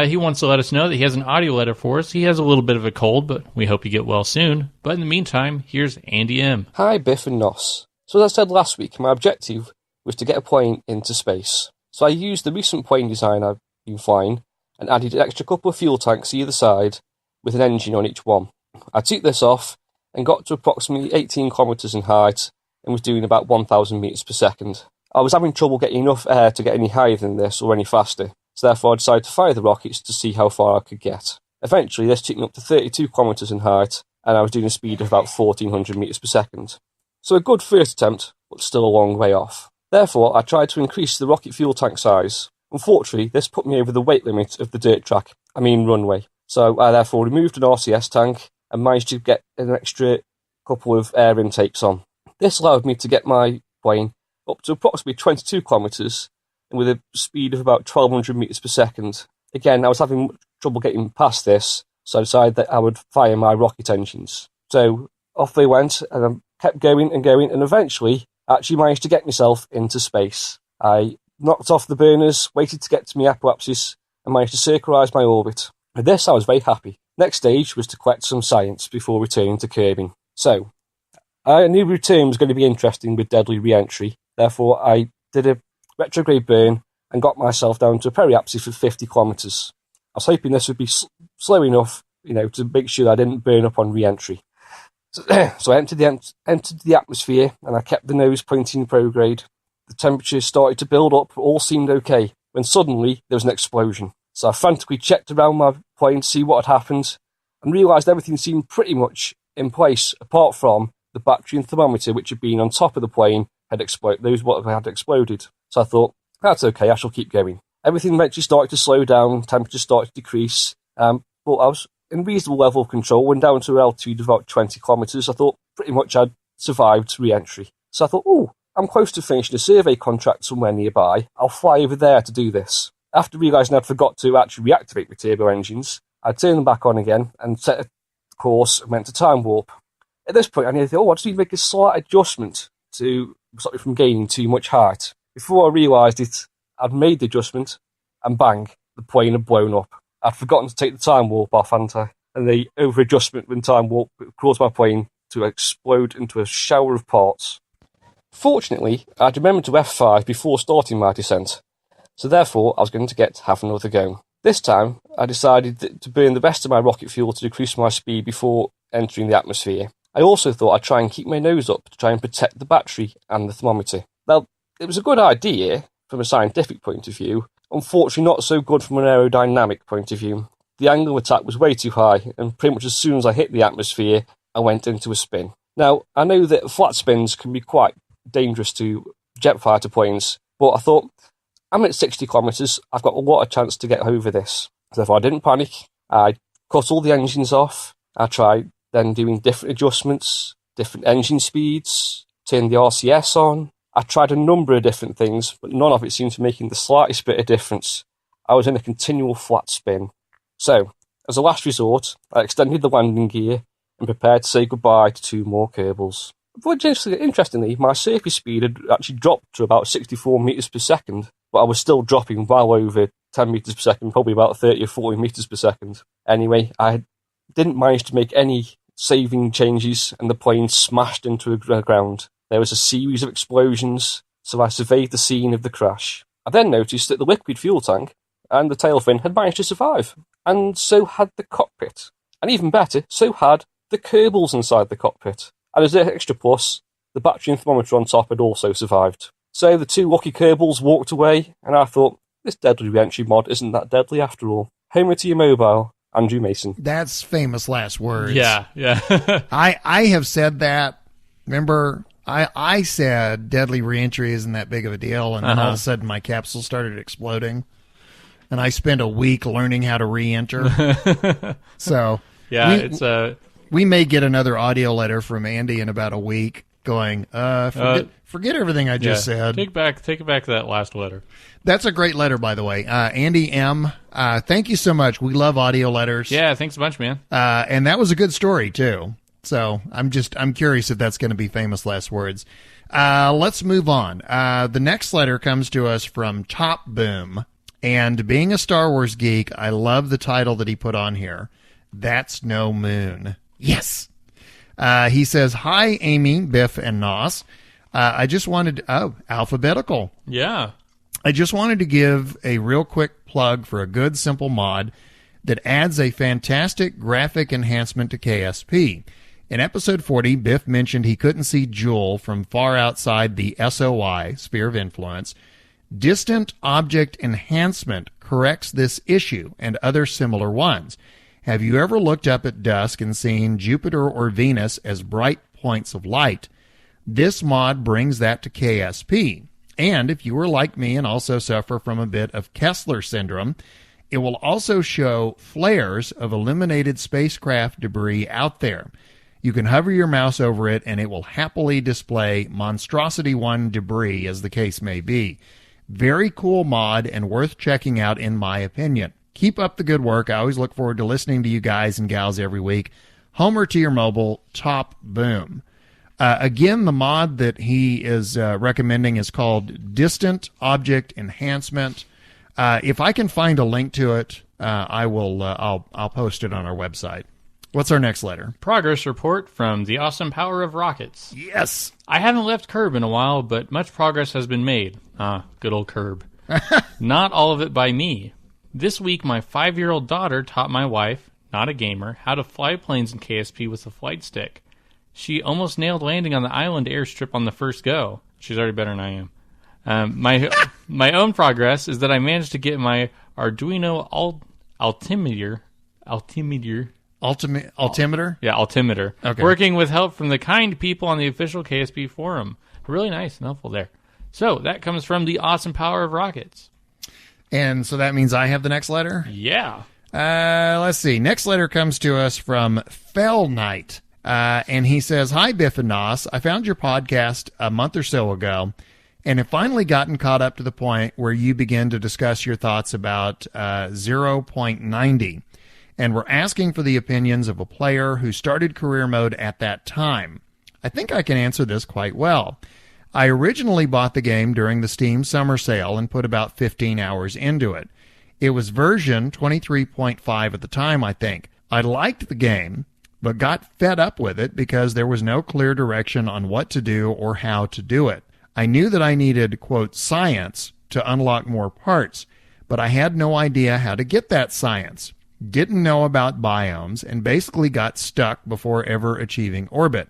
He wants to let us know that he has an audio letter for us. He has a little bit of a cold, but we hope you get well soon. But in the meantime, here's Andy M. Hi, Biff and Nos. So as I said last week, my objective was to get a plane into space. So I used the recent plane design I've been flying and added an extra couple of fuel tanks either side with an engine on each one. I took this off and got to approximately 18 kilometres in height and was doing about 1,000 metres per second. I was having trouble getting enough air to get any higher than this or any faster. So therefore I decided to fire the rockets to see how far I could get. Eventually this took me up to 32 kilometres in height and I was doing a speed of about 1,400 metres per second. So a good first attempt, but still a long way off. Therefore I tried to increase the rocket fuel tank size. Unfortunately this put me over the weight limit of the dirt track, runway. So I therefore removed an RCS tank and managed to get an extra couple of air intakes on. This allowed me to get my plane up to approximately 22 kilometres with a speed of about 1,200 metres per second. Again, I was having trouble getting past this, so I decided that I would fire my rocket engines. So off they went, and I kept going, and eventually I actually managed to get myself into space. I knocked off the burners, waited to get to my apoapsis, and managed to circularize my orbit. With this, I was very happy. Next stage was to collect some science before returning to Kerbing. So, I knew return was going to be interesting with deadly re-entry. Therefore, I did a retrograde burn and got myself down to a periapsis of 50 kilometres. I was hoping this would be slow enough, to make sure I didn't burn up on re-entry. So I entered the atmosphere and I kept the nose pointing prograde. The temperature started to build up, all seemed okay, when suddenly there was an explosion. So I frantically checked around my plane to see what had happened and realised everything seemed pretty much in place apart from the battery and thermometer which had been on top of the plane had exploded. Those what had exploded. So I thought, that's okay, I shall keep going. Everything eventually started to slow down, temperature started to decrease, but I was in reasonable level of control, went down to an altitude of about 20 kilometres. I thought pretty much I'd survived re-entry. So I thought, I'm close to finishing a survey contract somewhere nearby. I'll fly over there to do this. After realising I'd forgot to actually reactivate my turbo engines, I turned them back on again and set a course and went to time warp. At this point, I needed to think, I just need to make a slight adjustment to stop me from gaining too much height. Before I realised it, I'd made the adjustment, and bang, the plane had blown up. I'd forgotten to take the time warp off, hadn't I? And the over-adjustment when time warp caused my plane to explode into a shower of parts. Fortunately, I'd remembered to F5 before starting my descent, so therefore I was going to get to have another go. This time, I decided to burn the rest of my rocket fuel to decrease my speed before entering the atmosphere. I also thought I'd try and keep my nose up to try and protect the battery and the thermometer. Now, it was a good idea from a scientific point of view, unfortunately not so good from an aerodynamic point of view. The angle of attack was way too high, and pretty much as soon as I hit the atmosphere, I went into a spin. Now, I know that flat spins can be quite dangerous to jet fighter planes, but I thought, I'm at 60 kilometres, I've got a lot of chance to get over this. So if I didn't panic, I cut all the engines off, I tried then doing different adjustments, different engine speeds, turned the RCS on. I tried a number of different things, but none of it seemed to be making the slightest bit of difference. I was in a continual flat spin. So, as a last resort, I extended the landing gear and prepared to say goodbye to 2 more Kerbals. But interestingly, my surface speed had actually dropped to about 64 metres per second, but I was still dropping well over 10 metres per second, probably about 30 or 40 metres per second. Anyway, I didn't manage to make any saving changes, and the plane smashed into the ground. There was a series of explosions, so I surveyed the scene of the crash. I then noticed that the liquid fuel tank and the tail fin had managed to survive, and so had the cockpit. And even better, so had the Kerbals inside the cockpit. And as an extra plus, the battery and thermometer on top had also survived. So the 2 lucky Kerbals walked away, and I thought, this deadly re-entry mod isn't that deadly after all. Homer to your mobile, Andrew Mason. That's famous last words. Yeah. I have said that. Remember, I said deadly reentry isn't that big of a deal, and then all of a sudden my capsule started exploding, and I spent a week learning how to re-enter. So yeah, we may get another audio letter from Andy in about a week going, forget everything I just said. Take it back to that last letter. That's a great letter, by the way. Andy M., thank you so much. We love audio letters. Yeah, thanks a bunch, man. And that was a good story, too. So I'm curious if that's going to be famous last words. Let's move on. The next letter comes to us from Top Boom. And being a Star Wars geek, I love the title that he put on here. That's No Moon. Yes. He says, hi, Amy, Biff, and Nos. I just wanted alphabetical. Yeah. I just wanted to give a real quick plug for a good, simple mod that adds a fantastic graphic enhancement to KSP. In episode 40, Biff mentioned he couldn't see Joule from far outside the SOI, Sphere of Influence. Distant Object Enhancement corrects this issue and other similar ones. Have you ever looked up at dusk and seen Jupiter or Venus as bright points of light? This mod brings that to KSP. And if you are like me and also suffer from a bit of Kessler syndrome, it will also show flares of illuminated spacecraft debris out there. You can hover your mouse over it and it will happily display Monstrosity 1 debris, as the case may be. Very cool mod and worth checking out in my opinion. Keep up the good work. I always look forward to listening to you guys and gals every week. Homer to your mobile, Top Boom. Again, the mod that he is recommending is called Distant Object Enhancement. If I can find a link to it, I will. I'll post it on our website. What's our next letter? Progress report from the awesome power of rockets. Yes. I haven't left Kerb in a while, but much progress has been made. Good old Kerb. Not all of it by me. This week, my 5-year-old daughter taught my wife, not a gamer, how to fly planes in KSP with a flight stick. She almost nailed landing on the island airstrip on the first go. She's already better than I am. My own progress is that I managed to get my Arduino altimeter. Yeah, altimeter. Okay. Working with help from the kind people on the official KSP forum. Really nice and helpful there. So that comes from the awesome power of rockets. And so that means I have the next letter? Yeah. Let's see. Next letter comes to us from Fell Knight. And he says, hi, Biff and Nos. I found your podcast a month or so ago and have finally gotten caught up to the point where you begin to discuss your thoughts about 0.90. and were asking for the opinions of a player who started career mode at that time. I think I can answer this quite well. I originally bought the game during the Steam summer sale and put about 15 hours into it. It was version 23.5 at the time, I think. I liked the game, but got fed up with it because there was no clear direction on what to do or how to do it. I knew that I needed, quote, science to unlock more parts, but I had no idea how to get that science. Didn't know about biomes and basically got stuck before ever achieving orbit.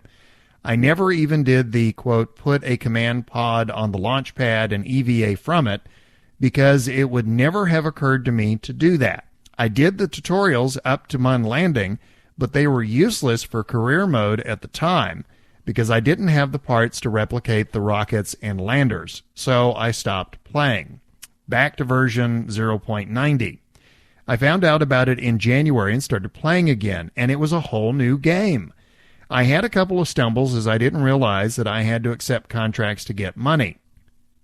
I never even did the, quote, put a command pod on the launch pad and EVA from it because it would never have occurred to me to do that. I did the tutorials up to Mun landing, but they were useless for career mode at the time because I didn't have the parts to replicate the rockets and landers, so I stopped playing. Back to version 0.90. I found out about it in January and started playing again, and it was a whole new game. I had a couple of stumbles as I didn't realize that I had to accept contracts to get money.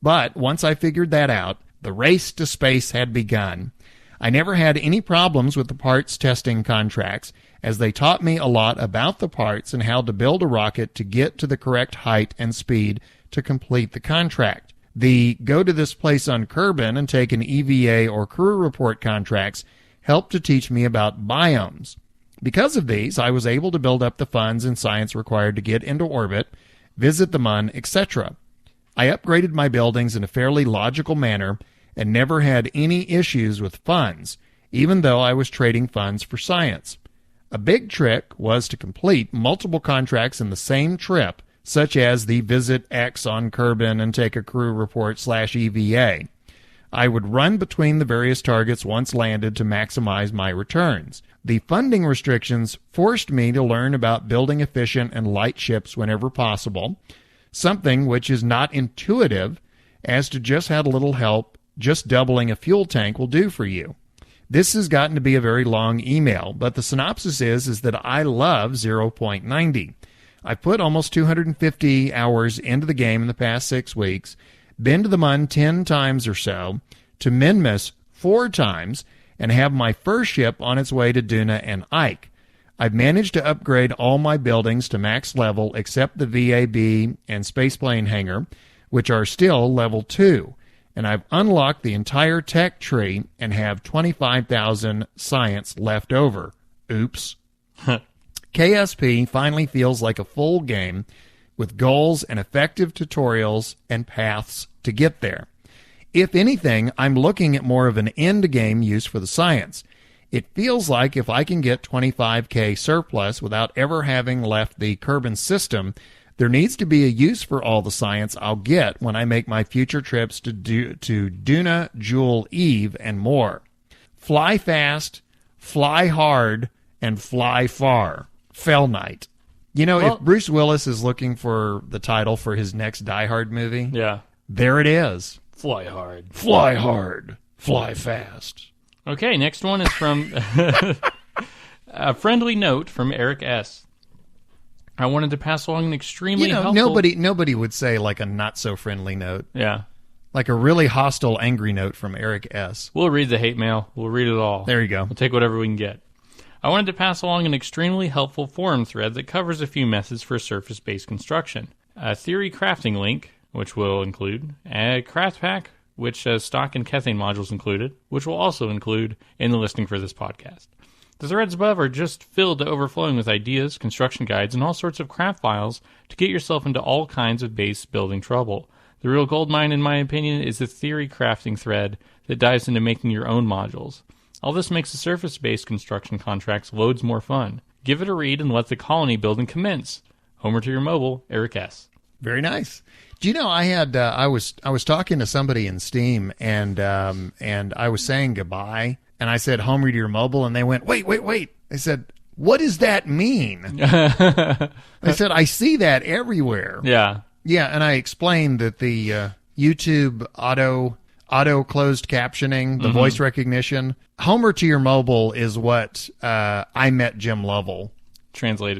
But once I figured that out, the race to space had begun. I never had any problems with the parts testing contracts, as they taught me a lot about the parts and how to build a rocket to get to the correct height and speed to complete the contract. The go to this place on Kerbin and take an EVA or crew report contracts helped to teach me about biomes. Because of these, I was able to build up the funds and science required to get into orbit, visit the Mun, etc. I upgraded my buildings in a fairly logical manner and never had any issues with funds, even though I was trading funds for science. A big trick was to complete multiple contracts in the same trip, such as the Visit X on Kerbin and take a crew report /EVA. I would run between the various targets once landed to maximize my returns. The funding restrictions forced me to learn about building efficient and light ships whenever possible, something which is not intuitive, as to just have a little help, just doubling a fuel tank will do for you. This has gotten to be a very long email, but the synopsis is that I love 0.90. I put almost 250 hours into the game in the past 6 weeks, been to the Mun 10 times or so, to Minmus 4 times, and have my first ship on its way to Duna and Ike. I've managed to upgrade all my buildings to max level except the VAB and spaceplane hangar, which are still level 2. And I've unlocked the entire tech tree and have 25,000 science left over. Oops. KSP finally feels like a full game with goals and effective tutorials and paths to get there. If anything, I'm looking at more of an end-game use for the science. It feels like if I can get 25k surplus without ever having left the Kerbin system, there needs to be a use for all the science I'll get when I make my future trips to Duna, Jewel, Eve, and more. Fly fast, fly hard, and fly far. Fell Knight. You know, if Bruce Willis is looking for the title for his next Die Hard movie, there it is. Fly hard. Fly hard. Fly fast. Okay, next one is from a friendly note from Eric S. I wanted to pass along an extremely helpful... Nobody would say like a not-so-friendly note. Yeah. Like a really hostile, angry note from Eric S. We'll read the hate mail. We'll read it all. There you go. We'll take whatever we can get. I wanted to pass along an extremely helpful forum thread that covers a few methods for surface-based construction. A theory crafting link, which will include a craft pack, which has stock and Kethane modules included, which will also include in the listing for this podcast. The threads above are just filled to overflowing with ideas, construction guides, and all sorts of craft files to get yourself into all kinds of base building trouble. The real goldmine, in my opinion, is the theory crafting thread that dives into making your own modules. All this makes the surface-based construction contracts loads more fun. Give it a read and let the colony building commence. Homer to your mobile, Eric S. Very nice. Do you know I had I was talking to somebody in Steam and I was saying goodbye and I said Homer to your mobile and they went wait. They said what does that mean? I said I see that everywhere. Yeah, and I explained that the YouTube auto closed captioning, the voice recognition, Homer to your mobile is what I Met Jim Lovell translates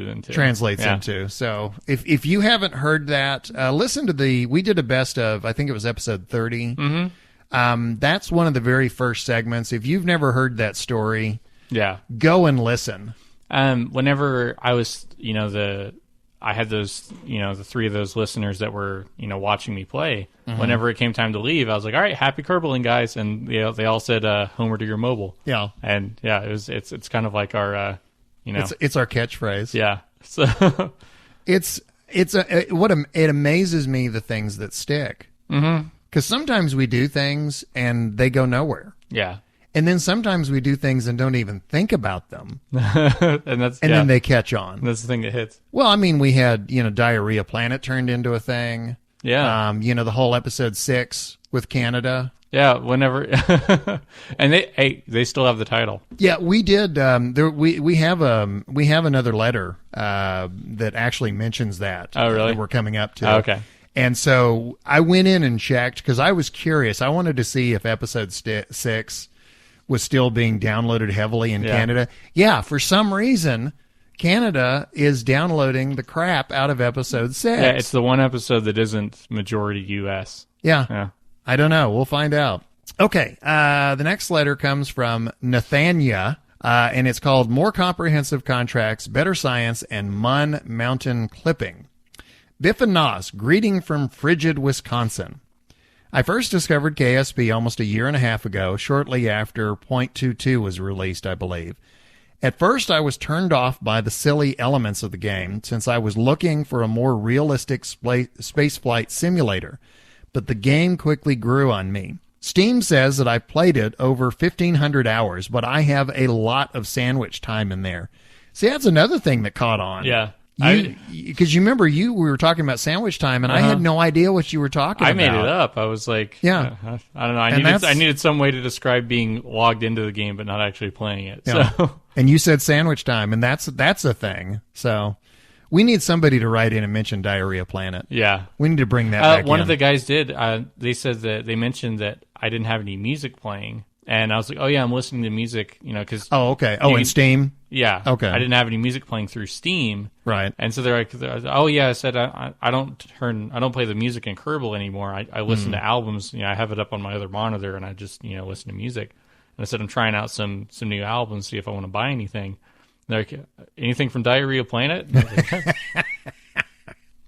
into. So if you haven't heard that, listen to we did a best of, I think it was episode 30. That's one of the very first segments. If you've never heard that story, Yeah. Go and listen. Whenever I was, I had those, the 3 of those listeners that were, watching me play. Mm-hmm. Whenever it came time to leave, I was like, all right, happy Kerbaling, guys. And they all said, Homer to your mobile. Yeah. And yeah, it's kind of like our, It's our catchphrase. Yeah. So it amazes me the things that stick. Mm-hmm. Because sometimes we do things and they go nowhere. Yeah. And then sometimes we do things and don't even think about them. and then they catch on. That's the thing that hits. Well, I mean, we had, Diarrhea Planet turned into a thing. Yeah. The whole episode 6 with Canada. Yeah, whenever. And they still have the title. Yeah, we did. We have another letter that actually mentions that. Oh, really? That we're coming up to. Oh, okay. And so I went in and checked because I was curious. I wanted to see if episode 6 was still being downloaded heavily in Canada. Yeah, for some reason, Canada is downloading the crap out of episode 6. Yeah, it's the one episode that isn't majority U.S. Yeah. I don't know. We'll find out. Okay, the next letter comes from Nathania, and it's called More Comprehensive Contracts, Better Science, and Mun Mountain Clipping. Biff and Nos, greeting from frigid Wisconsin. I first discovered KSP almost a year and a half ago, shortly after .22 was released, I believe. At first, I was turned off by the silly elements of the game, since I was looking for a more realistic spaceflight simulator, but the game quickly grew on me. Steam says that I've played it over 1,500 hours, but I have a lot of sandwich time in there. See, that's another thing that caught on. Yeah. Because you remember we were talking about sandwich time, and I had no idea what you were talking about. I made it up. I was like, yeah. I don't know. I needed some way to describe being logged into the game but not actually playing it. Yeah. So. And you said sandwich time, and that's a thing. So we need somebody to write in and mention Diarrhea Planet. Yeah. We need to bring that back One in. of the guys did. They said that they mentioned that I didn't have any music playing. And I was like, oh, yeah, I'm listening to music, because... Oh, okay. Oh, in Steam? Yeah. Okay. I didn't have any music playing through Steam. Right. And so they're like, oh, yeah, I said I don't play the music in Kerbal anymore. I listen to albums. I have it up on my other monitor, and I just, listen to music. And I said, I'm trying out some new albums, see if I want to buy anything. And they're like, anything from Diarrhea Planet? And I was like,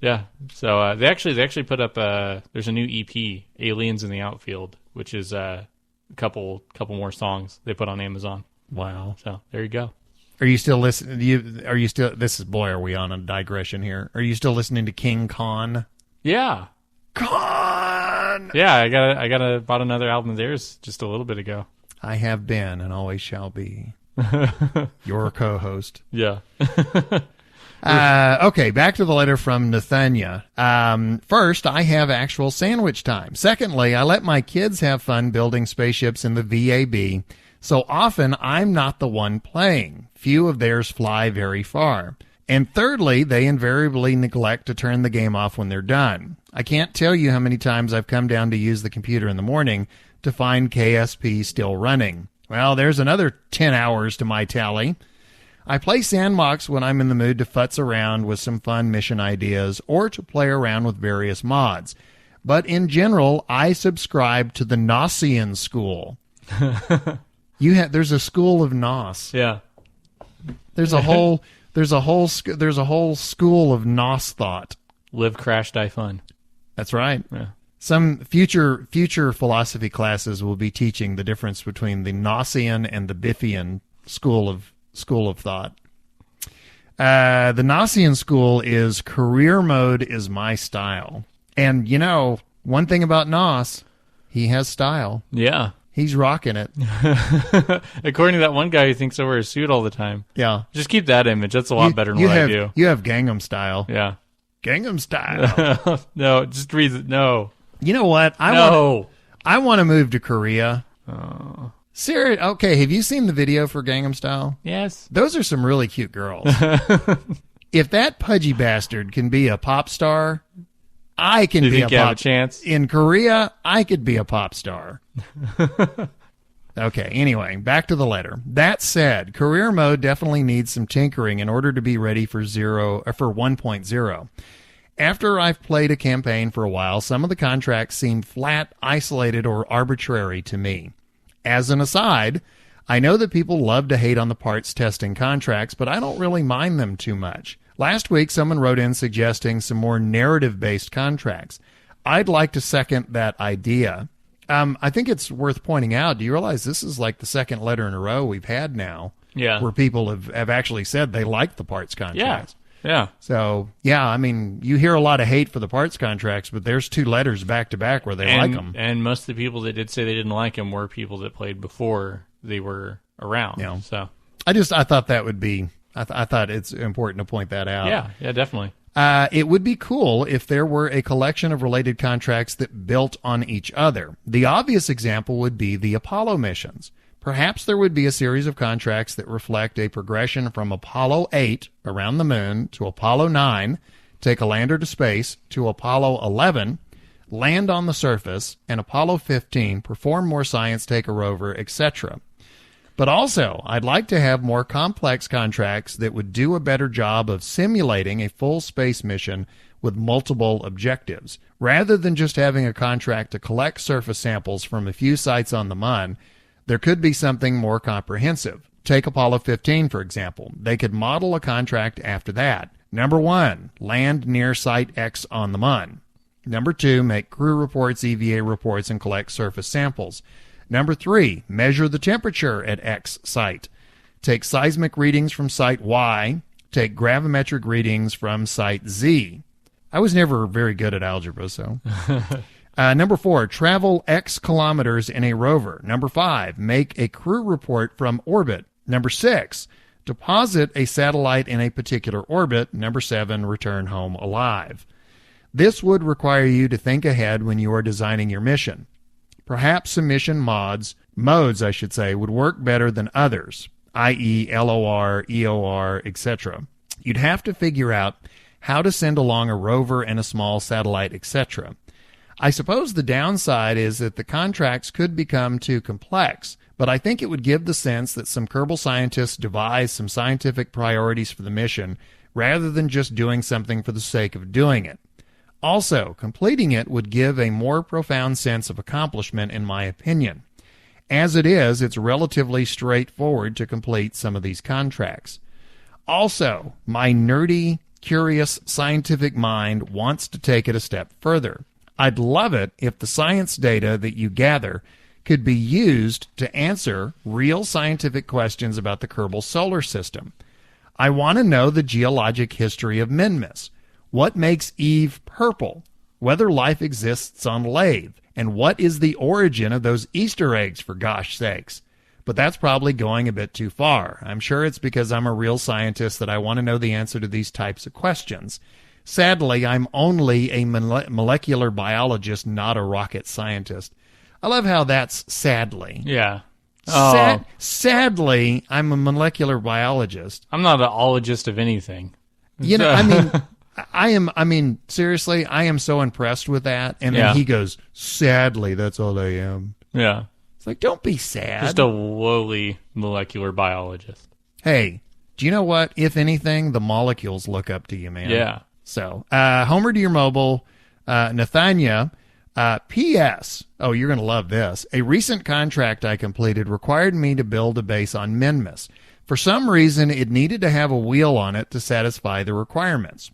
yeah. So they actually put up, there's a new EP, Aliens in the Outfield, which is... couple more songs they put on Amazon. Wow. So there you go. Are you still listening? Are we on a digression here? Are you still listening to King Khan? Yeah. Khan! Yeah, I bought another album of theirs just a little bit ago. I have been and always shall be your co-host. Yeah. Okay, back to the letter from Nathania. First, I have actual sandwich time. Secondly, I let my kids have fun building spaceships in the VAB, so often I'm not the one playing. Few of theirs fly very far. And thirdly, they invariably neglect to turn the game off when they're done. I can't tell you how many times I've come down to use the computer in the morning to find KSP still running. Well, there's another 10 hours to my tally. I play Sandbox when I'm in the mood to futz around with some fun mission ideas or to play around with various mods. But in general, I subscribe to the Nossian school. There's a school of Nos. Yeah. There's a whole school of Nos thought. Live, crash, die fun. That's right. Yeah. Some future philosophy classes will be teaching the difference between the Nossian and the Biffian school of thought. The Nossian school is career mode is my style. And, one thing about Nos, he has style. Yeah. He's rocking it. According to that one guy who thinks I wear a suit all the time. Yeah. Just keep that image. That's a lot better than what I do. You have Gangnam Style. Yeah. Gangnam Style. No, just read it. No. You know what? I want to move to Korea. Oh. Serious? Okay, have you seen the video for Gangnam Style? Yes. Those are some really cute girls. If that pudgy bastard can be a pop star, I can be have a chance? In Korea, I could be a pop star. Okay, anyway, back to the letter. That said, career mode definitely needs some tinkering in order to be ready for 1.0. After I've played a campaign for a while, some of the contracts seem flat, isolated, or arbitrary to me. As an aside, I know that people love to hate on the parts testing contracts, but I don't really mind them too much. Last week, someone wrote in suggesting some more narrative-based contracts. I'd like to second that idea. I think it's worth pointing out, do you realize this is like the second letter in a row we've had now where people have actually said they like the parts contracts? Yeah. So, yeah, I mean, you hear a lot of hate for the parts contracts, but there's 2 letters back-to-back where they like them. And most of the people that did say they didn't like them were people that played before they were around. Yeah. So I thought that would be... I thought it's important to point that out. Yeah, definitely. It would be cool if there were a collection of related contracts that built on each other. The obvious example would be the Apollo missions. Perhaps there would be a series of contracts that reflect a progression from Apollo 8, around the moon, to Apollo 9, take a lander to space, to Apollo 11, land on the surface, and Apollo 15, perform more science, take a rover, etc. But also, I'd like to have more complex contracts that would do a better job of simulating a full space mission with multiple objectives. Rather than just having a contract to collect surface samples from a few sites on the Mun, there could be something more comprehensive. Take Apollo 15, for example. They could model a contract after that. Number 1, land near Site X on the Mun. Number 2, make crew reports, EVA reports, and collect surface samples. Number 3, measure the temperature at X site. Take seismic readings from site Y. Take gravimetric readings from site Z. I was never very good at algebra, so. Number 4, travel X kilometers in a rover. Number 5, make a crew report from orbit. Number 6, deposit a satellite in a particular orbit. Number 7, return home alive. This would require you to think ahead when you are designing your mission. Perhaps some mission modes, would work better than others, i.e. LOR, EOR, etc. You'd have to figure out how to send along a rover and a small satellite, etc. I suppose the downside is that the contracts could become too complex, but I think it would give the sense that some Kerbal scientists devise some scientific priorities for the mission rather than just doing something for the sake of doing it. Also, completing it would give a more profound sense of accomplishment, in my opinion. As it is, it's relatively straightforward to complete some of these contracts. Also, my nerdy, curious, scientific mind wants to take it a step further. I'd love it if the science data that you gather could be used to answer real scientific questions about the Kerbal solar system. I want to know the geologic history of Minmus. What makes Eve purple? Whether life exists on Lathe? And what is the origin of those Easter eggs, for gosh sakes? But that's probably going a bit too far. I'm sure it's because I'm a real scientist that I want to know the answer to these types of questions. Sadly, I'm only a molecular biologist, not a rocket scientist. I love how that's sadly. Yeah. Sadly, I'm a molecular biologist. I'm not an ologist of anything. You know, I mean, seriously, I am so impressed with that. And then he goes, sadly, that's all I am. Yeah. It's like, don't be sad. Just a lowly molecular biologist. Hey, do you know what? If anything, the molecules look up to you, man. Yeah. So, Homer to your mobile, Nathania, P.S. Oh, you're going to love this. A recent contract I completed required me to build a base on Minmus. For some reason, it needed to have a wheel on it to satisfy the requirements.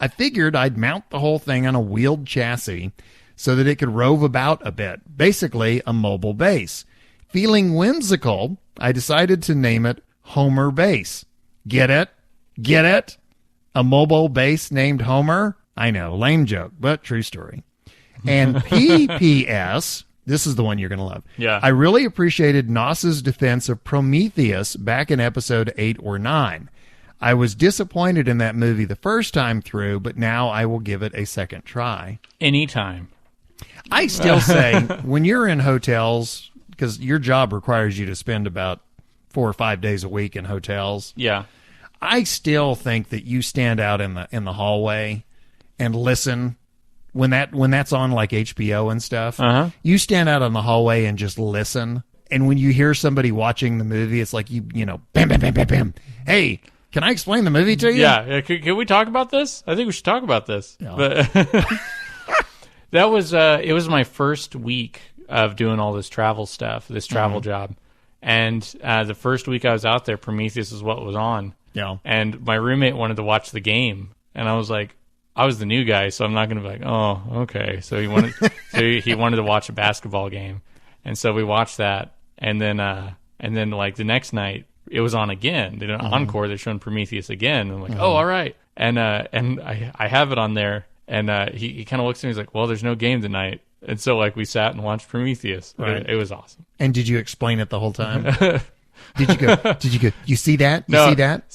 I figured I'd mount the whole thing on a wheeled chassis so that it could rove about a bit, basically a mobile base. Feeling whimsical, I decided to name it Homer Base. Get it? Get it? A mobile base named Homer? I know, lame joke, but true story. And P.P.S., this is the one you're going to love. Yeah. I really appreciated Noss's defense of Prometheus back in episode 8 or 9. I was disappointed in that movie the first time through, but now I will give it a second try. Anytime. I still say, when you're in hotels, because your job requires you to spend about 4 or 5 days a week in hotels. Yeah. I still think that you stand out in the hallway and listen when that's on like HBO and stuff. Uh-huh. You stand out in the hallway and just listen. And when you hear somebody watching the movie, it's like you know, bam, bam, bam, bam, bam. Hey, can I explain the movie to you? Yeah. Can we talk about this? I think we should talk about this. Yeah. But that was it was my first week of doing all this travel stuff, this travel job. And the first week I was out there, Prometheus is what was on. Yeah. And my roommate wanted to watch the game, and I was like, I was the new guy, so I'm not going to be like, oh, okay. So he wanted, he wanted to watch a basketball game, and so we watched that, and then like the next night it was on again. They did an encore. They're showing Prometheus again. I'm like, oh, all right. And I have it on there, and he kind of looks at me. He's like, well, there's no game tonight, and so like we sat and watched Prometheus. Right. It was awesome. And did you explain it the whole time? Did you go? You see that? You see that?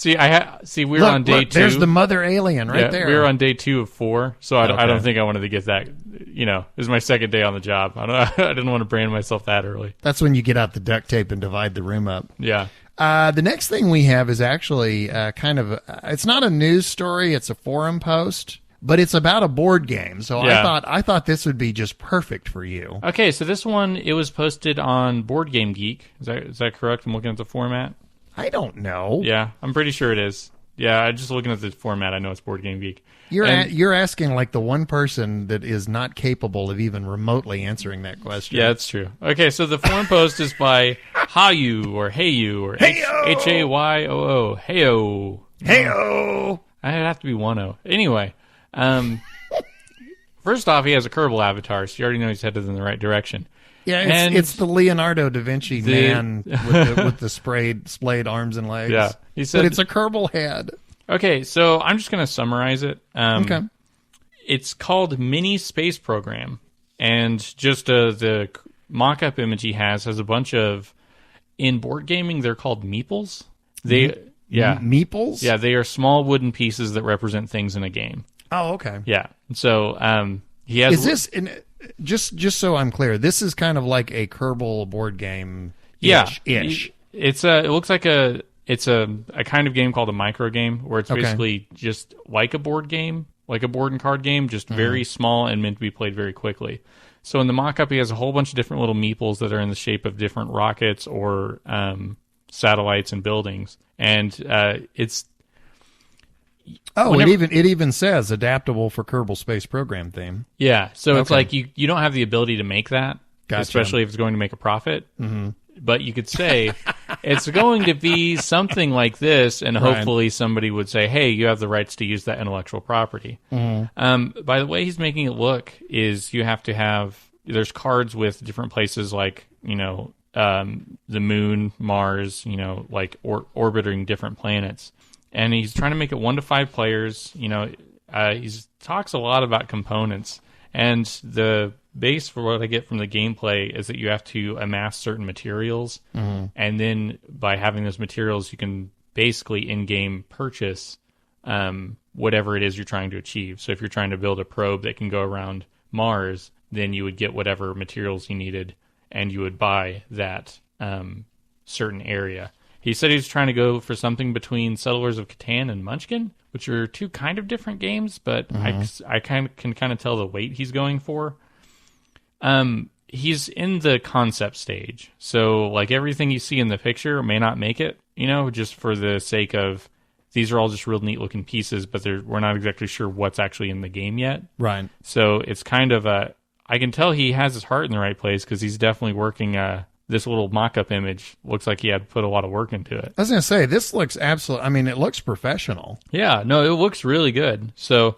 See, we were on day 2. There's the mother alien right there. We were on day 2 of 4, so I don't think I wanted to get that. It was my second day on the job. I didn't want to brand myself that early. That's when you get out the duct tape and divide the room up. Yeah. The next thing we have is actually it's not a news story. It's a forum post. But it's about a board game, so yeah. I thought this would be just perfect for you. Okay, so this one, it was posted on Board Game Geek. Is that correct? I'm looking at the format. I don't know. Yeah, I'm pretty sure it is. Yeah, I'm just looking at the format. I know it's Board Game Geek. You're asking like the one person that is not capable of even remotely answering that question. Yeah, that's true. Okay, so the forum post is by Hayu or Heyu or Hayoo. Heyo. Heyo. I'd have to be 1-0. Anyway. First off, he has a Kerbal avatar, so you already know he's headed in the right direction. Yeah, it's the Leonardo da Vinci man with the splayed arms and legs. Yeah, he said, but it's a Kerbal head. Okay, so I'm just going to summarize it. Okay, it's called Mini Space Program, and just the mock-up image he has a bunch of. In board gaming, they're called meeples. Meeples. Yeah, they are small wooden pieces that represent things in a game. Oh, okay. Yeah. So he has. Is this just so I'm clear? This is kind of like a Kerbal board game. Ish. It looks like it's a kind of game called a micro game where it's basically just like a board game, like a board and card game, just very small and meant to be played very quickly. So in the mock-up, he has a whole bunch of different little meeples that are in the shape of different rockets or satellites and buildings, and it's. It even says adaptable for Kerbal Space Program theme. Yeah, so it's like you don't have the ability to make that, especially if it's going to make a profit. Mm-hmm. But you could say it's going to be something like this, and hopefully somebody would say, "Hey, you have the rights to use that intellectual property." Mm-hmm. By the way he's making it look is you have to have there's cards with different places like the moon, Mars, like orbiting different planets. And he's trying to make it 1 to 5 players. He talks a lot about components. And the base for what I get from the gameplay is that you have to amass certain materials. Mm-hmm. And then by having those materials, you can basically in-game purchase whatever it is you're trying to achieve. So if you're trying to build a probe that can go around Mars, then you would get whatever materials you needed, and you would buy that certain area. He said he was trying to go for something between Settlers of Kethane and Munchkin, which are 2 kind of different games, but I can kind of tell the weight he's going for. He's in the concept stage, so like everything you see in the picture may not make it, just for the sake of these are all just real neat looking pieces, but we're not exactly sure what's actually in the game yet. Right. So it's kind of I can tell he has his heart in the right place because he's definitely working. This little mock-up image looks like he had put a lot of work into it. I was going to say, this looks it looks professional. Yeah, no, it looks really good. So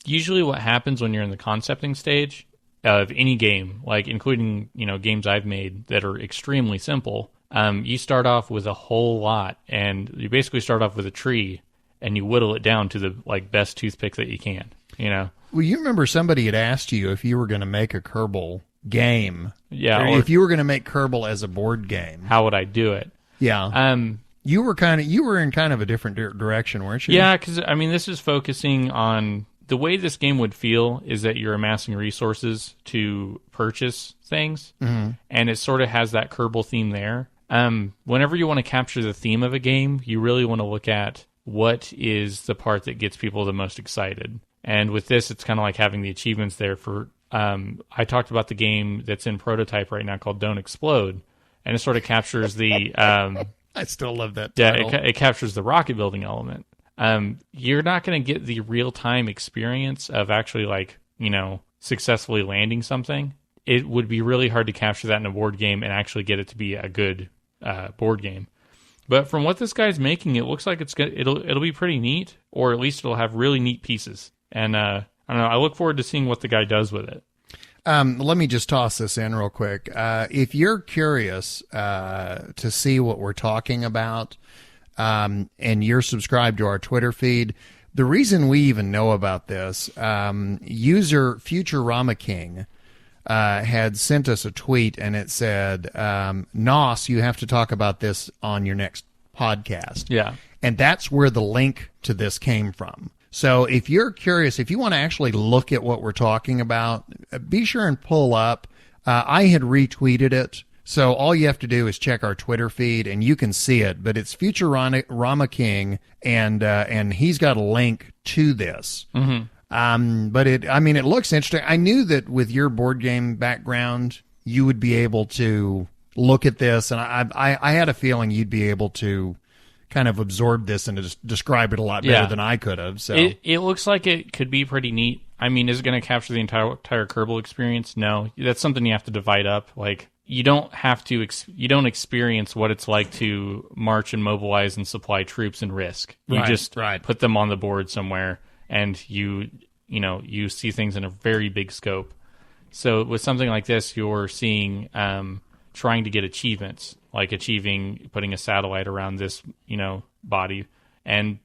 usually what happens when you're in the concepting stage of any game, like including, games I've made that are extremely simple, you start off with a whole lot, and you basically start off with a tree, and you whittle it down to the best toothpick that you can, Well, you remember somebody had asked you if you were going to make a Kerbal game. Yeah. Or if you were going to make Kerbal as a board game. How would I do it? Yeah. You were in kind of a different direction, weren't you? Yeah, because, this is focusing on the way this game would feel is that you're amassing resources to purchase things, and it sort of has that Kerbal theme there. Whenever you want to capture the theme of a game, you really want to look at what is the part that gets people the most excited. And with this, it's kind of like having the achievements there for... I talked about the game that's in prototype right now called Don't Explode, and it sort of captures the... I still love that title. Yeah, it captures the rocket building element. You're not going to get the real-time experience of actually, successfully landing something it would be really hard to capture that in a board game and actually get it to be a good board game. But from what this guy's making, it looks like it'll be pretty neat, or at least it'll have really neat pieces. And I don't know. I look forward to seeing what the guy does with it. Let me just toss this in real quick. If you're curious to see what we're talking about, and you're subscribed to our Twitter feed, the reason we even know about this, user Futurama King had sent us a tweet, and it said, "Nos, you have to talk about this on your next podcast." Yeah. And that's where the link to this came from. So if you're curious, if you want to actually look at what we're talking about, be sure and pull up. I had retweeted it. So all you have to do is check our Twitter feed and you can see it, but it's Futurama King, and he's got a link to this. Mm-hmm. But it looks interesting. I knew that with your board game background, you would be able to look at this, and I had a feeling you'd be able to kind of absorb this and describe it a lot better than I could have. So it looks like it could be pretty neat. I mean, is it going to capture the entire Kerbal experience? No, that's something you have to divide up. Like, you don't experience what it's like to march and mobilize and supply troops and risk. You just put them on the board somewhere, and you see things in a very big scope. So with something like this, you're seeing trying to get achievements, like putting a satellite around this, body. And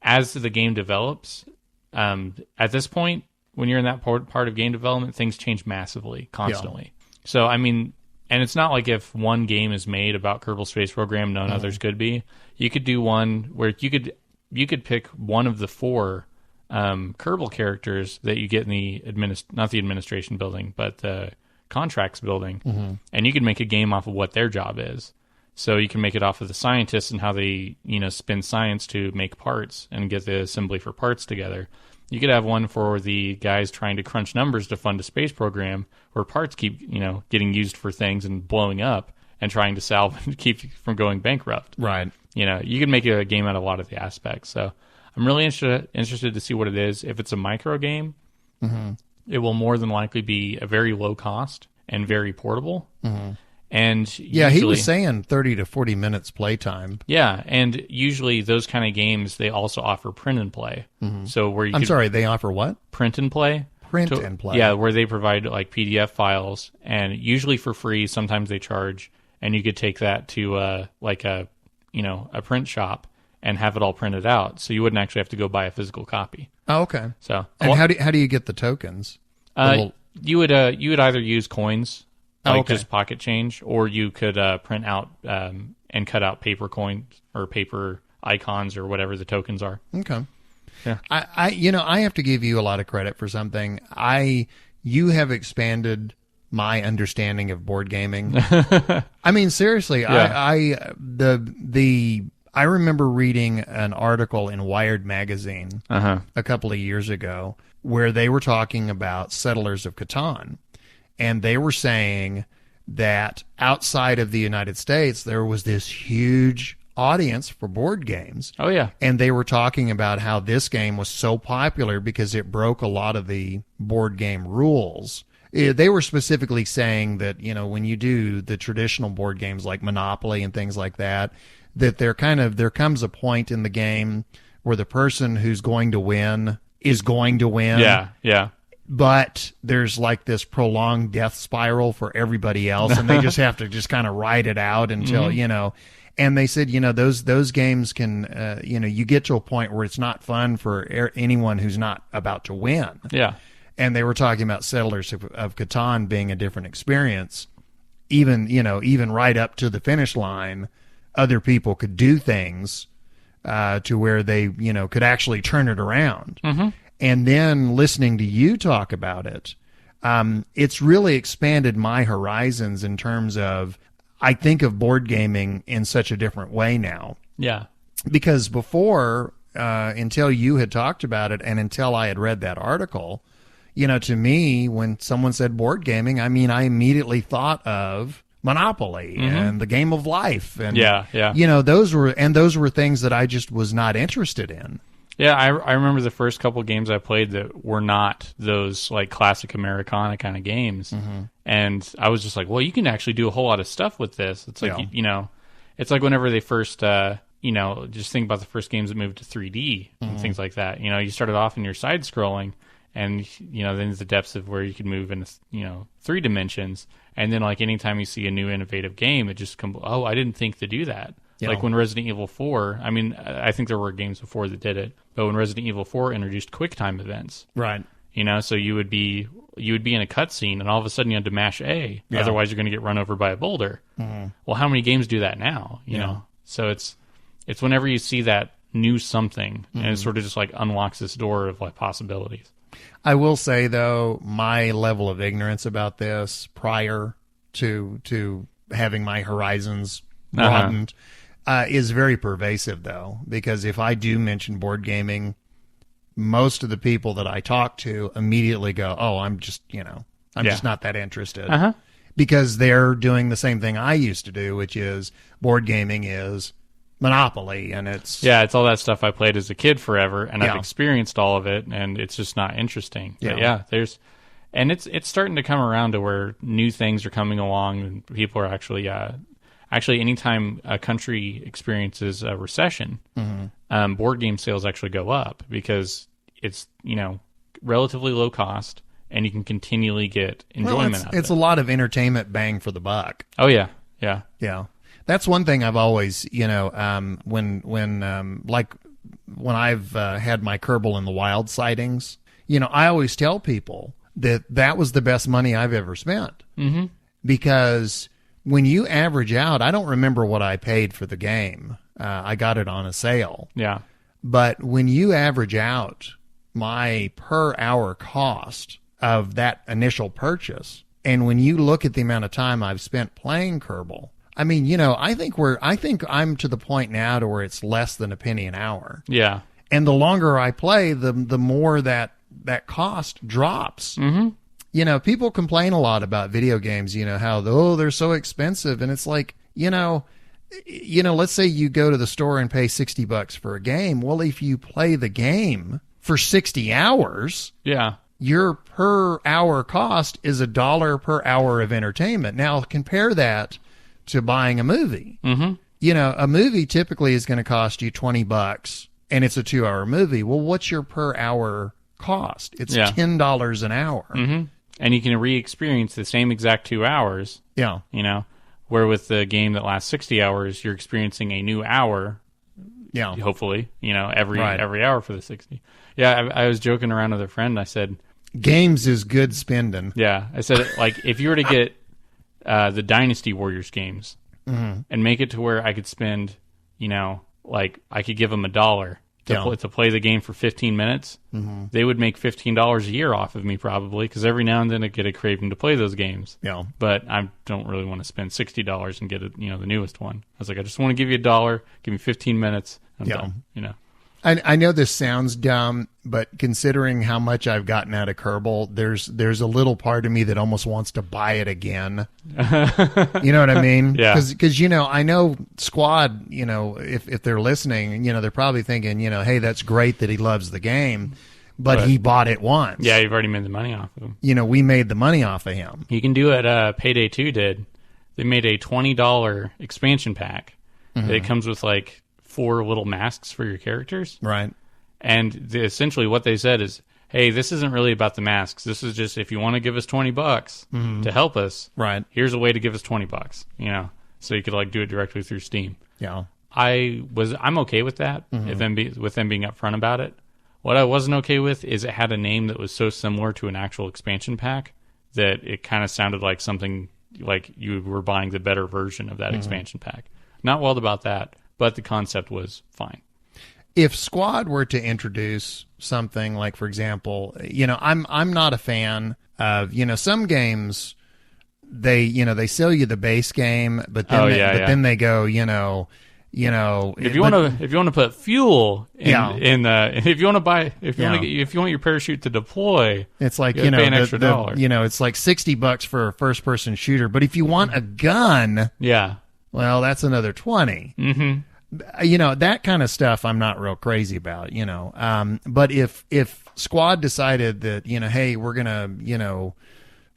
as the game develops, at this point, when you're in that part of game development, things change massively, constantly. Yeah. So, I mean, and it's not like if one game is made about Kerbal Space Program, none others could be. You could do one where you could pick one of the 4 Kerbal characters that you get in not the administration building, but the contracts building, and you can make a game off of what their job is. So you can make it off of the scientists and how they spin science to make parts and get the assembly for parts together. You could have one for the guys trying to crunch numbers to fund a space program where parts keep getting used for things and blowing up and trying to salve and keep from going bankrupt. Right. You can make a game out of a lot of the aspects. So I'm really interested to see what it is. If it's a micro game, it will more than likely be a very low cost and very portable. And he was saying 30 to 40 minutes playtime. Yeah, and usually those kind of games, they also offer print and play. So where they offer what? Print and play. And play. Yeah, where they provide like PDF files, and usually for free. Sometimes they charge, and you could take that to a print shop and have it all printed out, so you wouldn't actually have to go buy a physical copy. Oh, okay. So, and how do you get the tokens? You would either use coins, like just pocket change, or you could print out and cut out paper coins or paper icons or whatever the tokens are. Okay. Yeah. I have to give you a lot of credit for something. You have expanded my understanding of board gaming. I mean, seriously, I remember reading an article in Wired magazine a couple of years ago where they were talking about Settlers of Catan, and they were saying that outside of the United States there was this huge audience for board games. Oh yeah. And they were talking about how this game was so popular because it broke a lot of the board game rules. They were specifically saying that, when you do the traditional board games like Monopoly and things like that, that there comes a point in the game where the person who's going to win is going to win. Yeah, yeah. But there's like this prolonged death spiral for everybody else, and they just have to just kind of ride it out until, and they said, those games can, you get to a point where it's not fun for anyone who's not about to win. Yeah. And they were talking about Settlers of Catan being a different experience. Even right up to the finish line, other people could do things to where they, could actually turn it around. And then listening to you talk about it, it's really expanded my horizons in terms of, I think of board gaming in such a different way now. Yeah. Because before, until you had talked about it and until I had read that article, to me, when someone said board gaming, I mean, I immediately thought of Monopoly and the Game of Life. And, yeah. those were things that I just was not interested in. Yeah, I remember the first couple games I played that were not those like classic Americana kind of games, and I was just like, well, you can actually do a whole lot of stuff with this. It's like you know, it's like whenever they first you know, just think about the first games that moved to 3D and things like that. You know, you started off in your side scrolling, and you know, then the depths of where you could move in, you know, 3 dimensions, and then like anytime you see a new innovative game, it just comes. Oh, I didn't think to do that. Yeah. Like when Resident Evil 4, I mean, I think there were games before that did it, but when Resident Evil 4 introduced QuickTime events, right? You know, so you would be in a cutscene, and all of a sudden you had to mash A, otherwise you're going to get run over by a boulder. Well, how many games do that now? You know, so it's whenever you see that new something, and it sort of just like unlocks this door of like possibilities. I will say though, my level of ignorance about this prior to having my horizons broadened. Is very pervasive, though, because if I do mention board gaming, most of the people that I talk to immediately go, oh, I'm just not that interested. Because they're doing the same thing I used to do, which is board gaming is Monopoly, and it's all that stuff I played as a kid forever, and I've experienced all of it, and it's just not interesting. But it's starting to come around to where new things are coming along, and people are actually anytime a country experiences a recession, board game sales actually go up because it's, you know, relatively low cost and you can continually get enjoyment out of it. It's a lot of entertainment bang for the buck. Oh, yeah. That's one thing I've always, you know, when I've had my Kerbal in the Wild sightings, you know, I always tell people that was the best money I've ever spent. Because when you average out, I don't remember what I paid for the game. I got it on a sale. Yeah. But when you average out my per hour cost of that initial purchase, and when you look at the amount of time I've spent playing Kerbal, I mean, you know, I think I'm to the point now to where it's less than a penny an hour. Yeah. And the longer I play, the more that cost drops. You know, people complain a lot about video games, you know, how, they're so expensive. And it's like, you know, let's say you go to the store and pay $60 for a game. Well, if you play the game for 60 hours, your per hour cost is $1 per hour of entertainment. Now, compare that to buying a movie. You know, a movie typically is going to cost you $20 and it's a 2-hour movie. Well, what's your per hour cost? It's $10 an hour. And you can re-experience the same exact 2 hours. Yeah. You know, where with the game that lasts 60 hours, you're experiencing a new hour. Yeah. Hopefully, you know, every hour for the 60. Yeah, I was joking around with a friend. I said, games is good spending. Yeah. I said, like, if you were to get the Dynasty Warriors games and make it to where I could spend, you know, like, I could give them $1 to play the game for 15 minutes, they would make $15 a year off of me probably, because every now and then I get a craving to play those games. Yeah. But I don't really want to spend $60 and get it, you know, the newest one. I was like, I just want to give you $1, give me 15 minutes, I'm done, you know. I know this sounds dumb, but considering how much I've gotten out of Kerbal, there's a little part of me that almost wants to buy it again. You know what I mean? Yeah. Because, you know, I know Squad, you know, if they're listening, you know, they're probably thinking, you know, hey, that's great that he loves the game, but he bought it once. Yeah, you've already made the money off of him. You know, we made the money off of him. You can do it. Payday 2 did. They made a $20 expansion pack. It comes with, like, 4 little masks for your characters. Right. And essentially what they said is, hey, this isn't really about the masks. This is just, if you want to give us $20 to help us, right, here's a way to give us $20, you know, so you could like do it directly through Steam. Yeah. I'm okay with that, with them being upfront about it. What I wasn't okay with is it had a name that was so similar to an actual expansion pack that it kind of sounded like something like you were buying the better version of that expansion pack. Not wild about that, but the concept was fine. If Squad were to introduce something like, for example, you know, I'm not a fan of, you know, some games they sell you the base game, but then then they go, if you want to put fuel if you want your parachute to deploy, it's like, you pay an extra $1. It's like $60 for a first person shooter, but if you want a gun, well, that's another $20. that kind of stuff I'm not real crazy about, but if Squad decided that, hey, we're going to,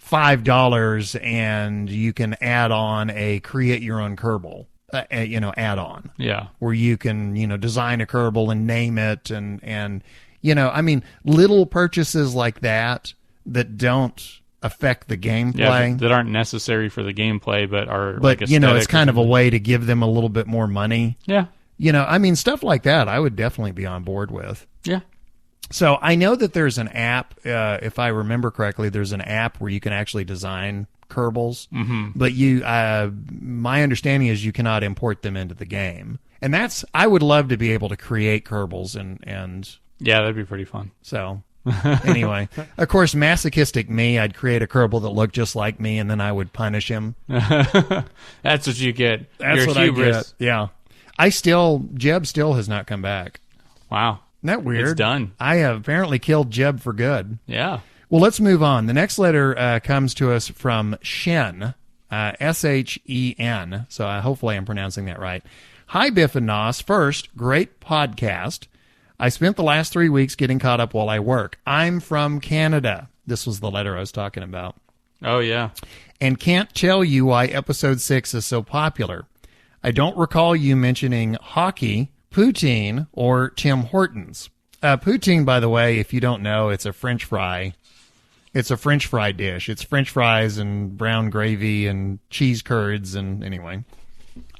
$5 and you can add on a create your own Kerbal, add on. Yeah. Where you can, design a Kerbal and name it and little purchases like that don't affect the gameplay. That aren't necessary for the gameplay, but it's kind of a way to give them a little bit more money. Yeah. Stuff like that I would definitely be on board with. Yeah. So I know that there's an app, if I remember correctly, there's an app where you can actually design Kerbals, but my understanding is you cannot import them into the game. And I would love to be able to create Kerbals and yeah, that'd be pretty fun. So anyway, of course, masochistic me, I'd create a Kerbal that looked just like me and then I would punish him. That's what you get. That's what hubris. I get. Yeah. Jeb still has not come back. Wow. Isn't that weird? It's done. I have apparently killed Jeb for good. Yeah. Well, let's move on. The next letter comes to us from Shen, S-H-E-N. So hopefully I'm pronouncing that right. Hi, Biff and Nos. First, great podcast. I spent the last 3 weeks getting caught up while I work. I'm from Canada. This was the letter I was talking about. Oh, yeah. And can't tell you why episode 6 is so popular. I don't recall you mentioning hockey, poutine, or Tim Hortons. Poutine, by the way, if you don't know, it's a French fry. It's a French fry dish. It's French fries and brown gravy and cheese curds. And anyway,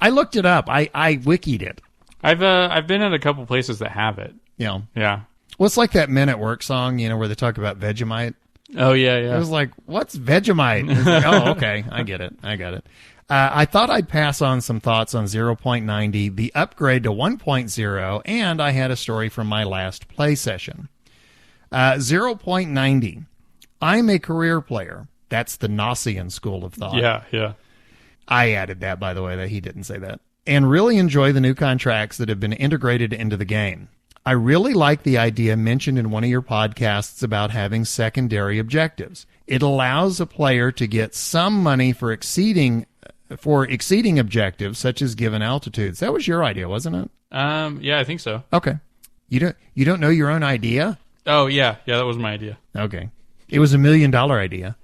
I looked it up. I wikied it. I've been at a couple places that have it. Yeah. Yeah. Well, it's like that Men at Work song, where they talk about Vegemite. Oh, yeah, yeah. It was like, what's Vegemite? It's like, oh, okay. I get it. I thought I'd pass on some thoughts on 0.90, the upgrade to 1.0, and I had a story from my last play session. 0.90. I'm a career player. That's the Gnossian school of thought. Yeah, yeah. I added that, by the way, that he didn't say that. And really enjoy the new contracts that have been integrated into the game. I really like the idea mentioned in one of your podcasts about having secondary objectives. It allows a player to get some money for exceeding objectives, such as given altitudes. That was your idea, wasn't it? Yeah, I think so. Okay. You don't know your own idea? Oh, yeah. Yeah, that was my idea. Okay. It was $1 million idea.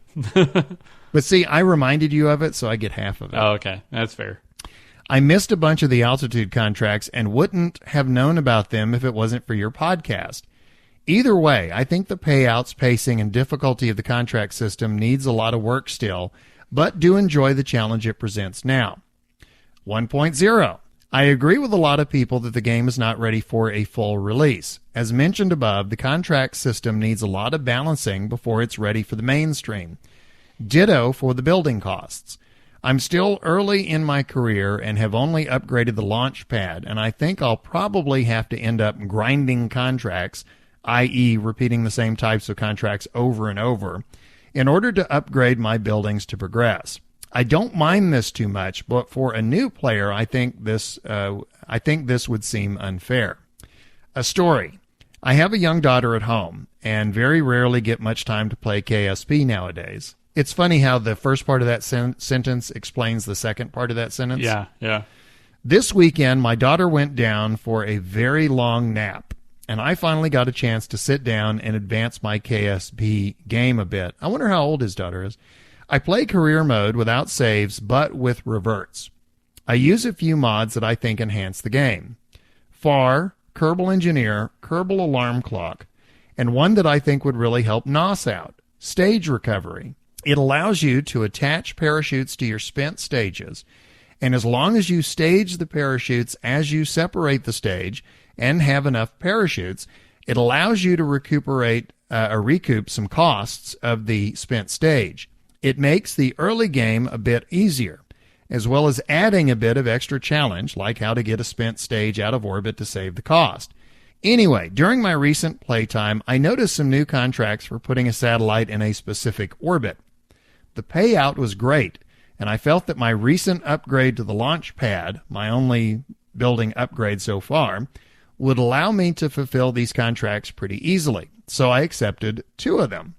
But see, I reminded you of it, so I get half of it. Oh, okay. That's fair. I missed a bunch of the altitude contracts and wouldn't have known about them if it wasn't for your podcast. Either way, I think the payouts, pacing, and difficulty of the contract system needs a lot of work still, but do enjoy the challenge it presents now. 1.0. I agree with a lot of people that the game is not ready for a full release. As mentioned above, the contract system needs a lot of balancing before it's ready for the mainstream. Ditto for the building costs. I'm still early in my career and have only upgraded the launch pad, and I think I'll probably have to end up grinding contracts, i.e. repeating the same types of contracts over and over, in order to upgrade my buildings to progress. I don't mind this too much, but for a new player, I think this would seem unfair. A story. I have a young daughter at home and very rarely get much time to play KSP nowadays. It's funny how the first part of that sentence explains the second part of that sentence. Yeah, yeah. This weekend, my daughter went down for a very long nap, and I finally got a chance to sit down and advance my KSP game a bit. I wonder how old his daughter is. I play career mode without saves, but with reverts. I use a few mods that I think enhance the game. FAR, Kerbal Engineer, Kerbal Alarm Clock, and one that I think would really help NOS out, Stage Recovery. It allows you to attach parachutes to your spent stages, and as long as you stage the parachutes as you separate the stage and have enough parachutes, it allows you to recoup some costs of the spent stage. It makes the early game a bit easier, as well as adding a bit of extra challenge, like how to get a spent stage out of orbit to save the cost. Anyway, during my recent playtime, I noticed some new contracts for putting a satellite in a specific orbit. The payout was great, and I felt that my recent upgrade to the launch pad, my only building upgrade so far, would allow me to fulfill these contracts pretty easily, so I accepted 2 of them.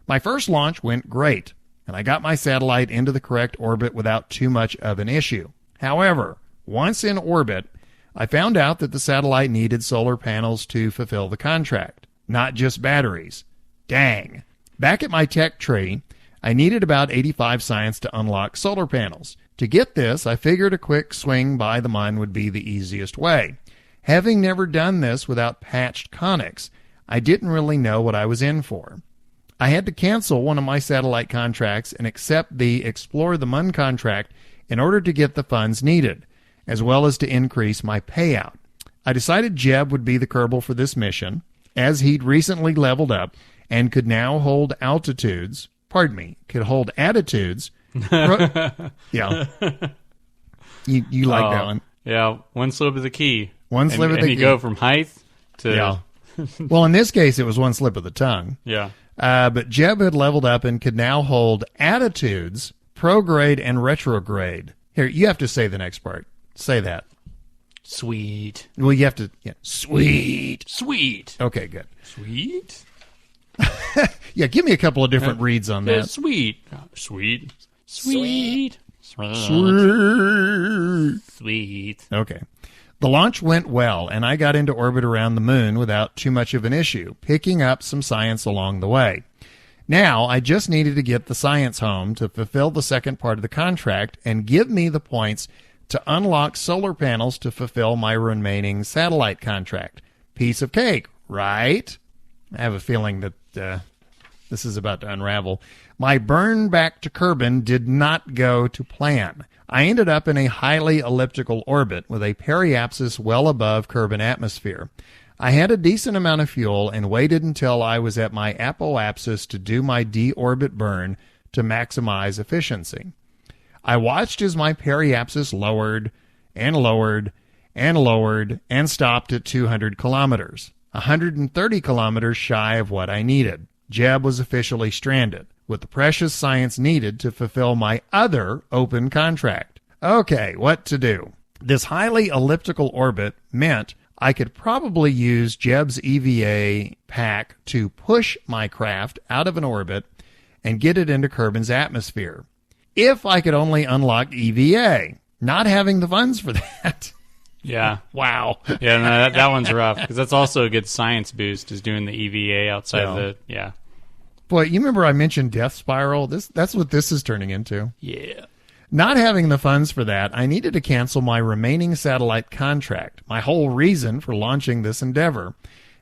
My first launch went great, and I got my satellite into the correct orbit without too much of an issue. However, once in orbit, I found out that the satellite needed solar panels to fulfill the contract, not just batteries. Dang. Back at my tech tree, I needed about 85 science to unlock solar panels. To get this, I figured a quick swing by the mun would be the easiest way. Having never done this without patched conics, I didn't really know what I was in for. I had to cancel one of my satellite contracts and accept the Explore the Mun contract in order to get the funds needed, as well as to increase my payout. I decided Jeb would be the Kerbal for this mission, as he'd recently leveled up and could now hold attitudes. Yeah. You like that one. Yeah, one slip of the key. One slip of the key. And you go from height to... Yeah. Well, in this case, it was one slip of the tongue. Yeah. But Jeb had leveled up and could now hold attitudes, prograde, and retrograde. Here, you have to say the next part. Say that. Sweet. Well, you have to... Yeah. Sweet. Sweet. Okay, good. Sweet. Yeah, give me a couple of different reads on that. Sweet. Sweet. Sweet. Sweet. Sweet. Okay. The launch went well, and I got into orbit around the moon without too much of an issue, picking up some science along the way. Now, I just needed to get the science home to fulfill the second part of the contract and give me the points to unlock solar panels to fulfill my remaining satellite contract. Piece of cake, right? I have a feeling that this is about to unravel. My burn back to Kerbin did not go to plan. I ended up in a highly elliptical orbit with a periapsis well above Kerbin atmosphere. I had a decent amount of fuel and waited until I was at my apoapsis to do my deorbit burn to maximize efficiency. I watched as my periapsis lowered and lowered and lowered and stopped at 200 kilometers, 130 kilometers shy of what I needed. Jeb was officially stranded, with the precious science needed to fulfill my other open contract. Okay, what to do? This highly elliptical orbit meant I could probably use Jeb's EVA pack to push my craft out of an orbit and get it into Kerbin's atmosphere. If I could only unlock EVA, not having the funds for that. Yeah. Wow. Yeah, no, that one's rough, because that's also a good science boost, is doing the EVA outside of the... Yeah. Boy, you remember I mentioned Death Spiral? That's what this is turning into. Yeah. Not having the funds for that, I needed to cancel my remaining satellite contract, my whole reason for launching this endeavor,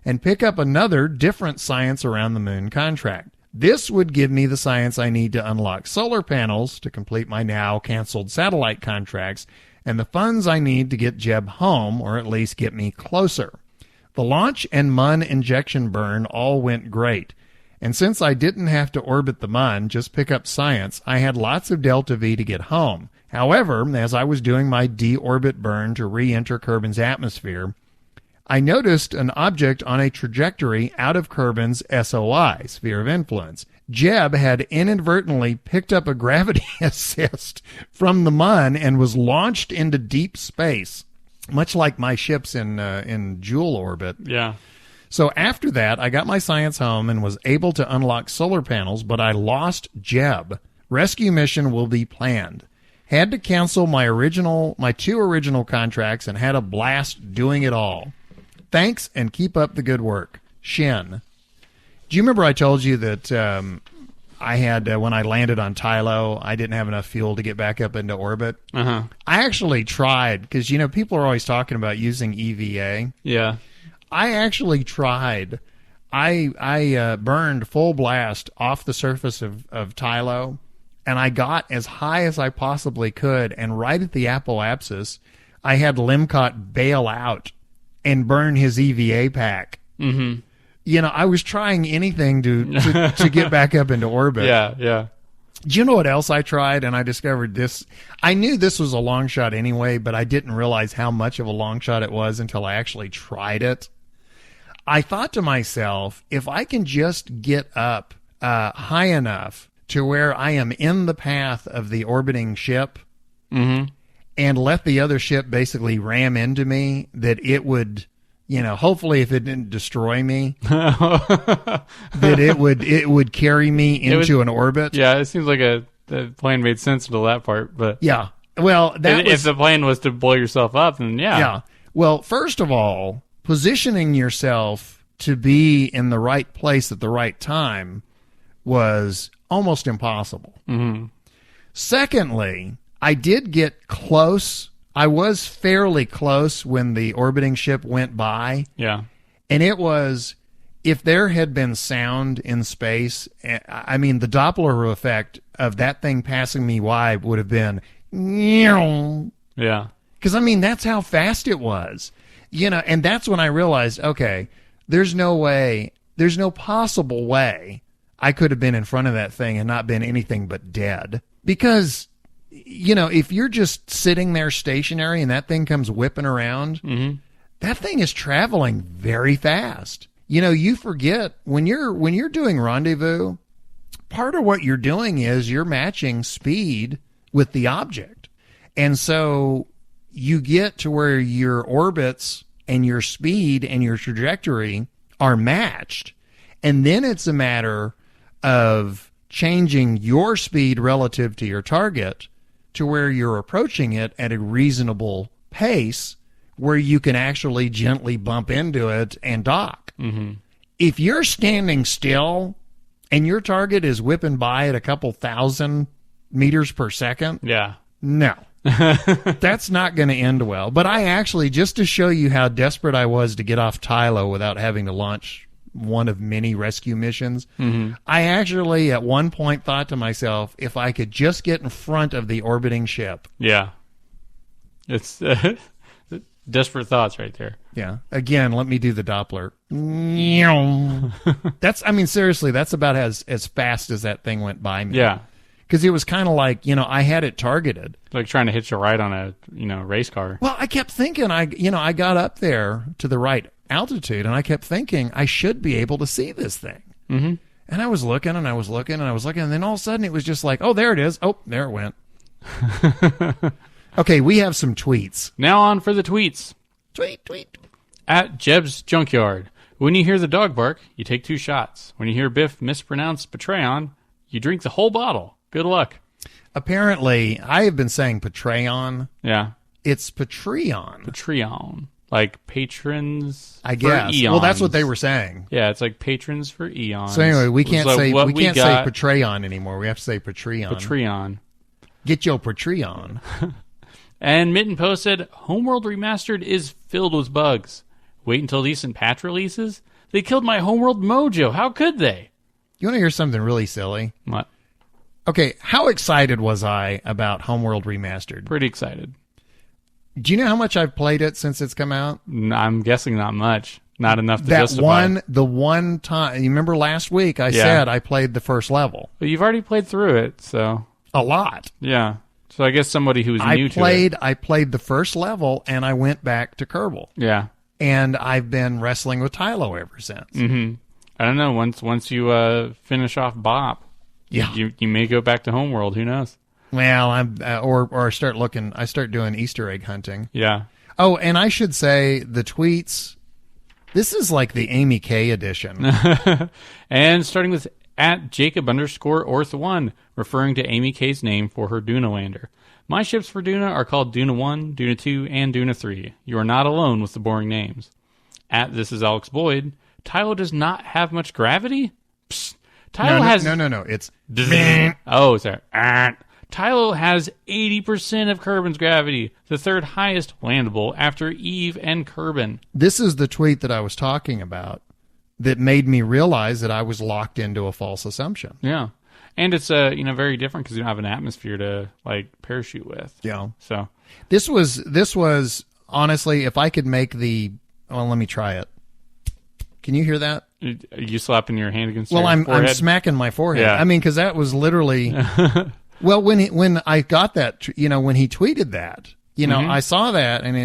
and pick up another different science around the moon contract. This would give me the science I need to unlock solar panels to complete my now canceled satellite contracts, and the funds I need to get Jeb home, or at least get me closer. The launch and Mun injection burn all went great. And since I didn't have to orbit the Mun, just pick up science, I had lots of Delta V to get home. However, as I was doing my deorbit burn to re-enter Kerbin's atmosphere, I noticed an object on a trajectory out of Kerbin's SOI, sphere of influence. Jeb had inadvertently picked up a gravity assist from the Mun and was launched into deep space, much like my ships in Joule orbit. Yeah. So after that, I got my science home and was able to unlock solar panels, but I lost Jeb. Rescue mission will be planned. Had to cancel my two original contracts and had a blast doing it all. Thanks, and keep up the good work. Shin. Do you remember I told you that I had, when I landed on Tylo, I didn't have enough fuel to get back up into orbit? Uh-huh. I actually tried, because, people are always talking about using EVA. Yeah. I actually tried. I burned full blast off the surface of Tylo, and I got as high as I possibly could, and right at the apoapsis, I had Limcott bail out and burn his EVA pack. Mm-hmm. I was trying anything to get back up into orbit. Yeah, yeah. Do you know what else I tried? And I discovered this. I knew this was a long shot anyway, but I didn't realize how much of a long shot it was until I actually tried it. I thought to myself, if I can just get up high enough to where I am in the path of the orbiting ship, mm-hmm. and let the other ship basically ram into me, that it would, hopefully if it didn't destroy me, that it would carry me into an orbit. Yeah, it seems like the plane made sense until that part. But yeah, well, if the plan was to blow yourself up, then yeah. Well, first of all, positioning yourself to be in the right place at the right time was almost impossible. Mm-hmm. Secondly, I did get close. I was fairly close when the orbiting ship went by. Yeah. And it was, if there had been sound in space, I mean, the Doppler effect of that thing passing me by would have been, yeah. Because, I mean, that's how fast it was. And that's when I realized, okay, there's no possible way I could have been in front of that thing and not been anything but dead. Because, if you're just sitting there stationary and that thing comes whipping around, mm-hmm. that thing is traveling very fast. You forget when you're doing rendezvous, part of what you're doing is you're matching speed with the object. And so you get to where your orbits and your speed and your trajectory are matched. And then it's a matter of changing your speed relative to your target to where you're approaching it at a reasonable pace where you can actually gently bump into it and dock. Mm-hmm. If you're standing still and your target is whipping by at a couple thousand meters per second, yeah, no, that's not going to end well. But I actually, just to show you how desperate I was to get off Tylo without having to launch one of many rescue missions, mm-hmm. I actually at one point thought to myself, if I could just get in front of the orbiting ship. Yeah. It's desperate thoughts right there. Yeah. Again, let me do the Doppler. Seriously, that's about as fast as that thing went by me. Yeah. Because it was kind of like, I had it targeted. Like trying to hitch a ride on a, race car. Well, I kept thinking, I got up there to the right altitude, and I kept thinking I should be able to see this thing. Mm-hmm. And I was looking, and I was looking, and I was looking, and then all of a sudden it was just like, oh, there it is. Oh, there it went. Okay, we have some tweets. Now on for the tweets. Tweet. At Jeb's Junkyard. When you hear the dog bark, you take 2 shots. When you hear Biff mispronounce Patreon, you drink the whole bottle. Good luck. Apparently, I have been saying Patreon. Yeah. It's Patreon. Patreon. Like patrons, I guess. For eons. Well, that's what they were saying. Yeah, it's like patrons for eons. So anyway, we can't say got, Patreon anymore. We have to say Patreon. Patreon. Get your Patreon. And Mitten posted, Homeworld Remastered is filled with bugs. Wait until decent patch releases? They killed my Homeworld mojo. How could they? You want to hear something really silly? What? Okay, how excited was I about Homeworld Remastered? Pretty excited. Do you know how much I've played it since it's come out? I'm guessing not much. Not enough to justify. The one time, you remember last week I said I played the first level. But you've already played through it, so. A lot. Yeah. So I guess somebody who's new to it. I played the first level, and I went back to Kerbal. Yeah. And I've been wrestling with Tylo ever since. Mm-hmm. I don't know. Once you finish off Bop, you may go back to Homeworld. Who knows? Well, or start looking. I start doing Easter egg hunting. Yeah. Oh, and I should say the tweets. This is like the Amy K edition. And starting with at Jacob_Orth1, referring to Amy K's name for her Duna lander. My ships for Duna are called Duna 1, Duna 2, and Duna 3. You are not alone with the boring names. At This Is Alex Boyd, Tylo does not have much gravity? Psst. Tylo has... No. It's... Oh, sorry. Tylo has 80% of Kerbin's gravity, the third highest landable after Eve and Kerbin. This is the tweet that I was talking about that made me realize that I was locked into a false assumption. Yeah. And it's very different because you don't have an atmosphere to parachute with. Yeah. So this was honestly, if I could make let me try it. Can you hear that? You slapping your hand against your forehead? I'm smacking my forehead. Yeah. I mean, because that was literally. Well, when I got that, when he tweeted that, Mm-hmm. I saw that and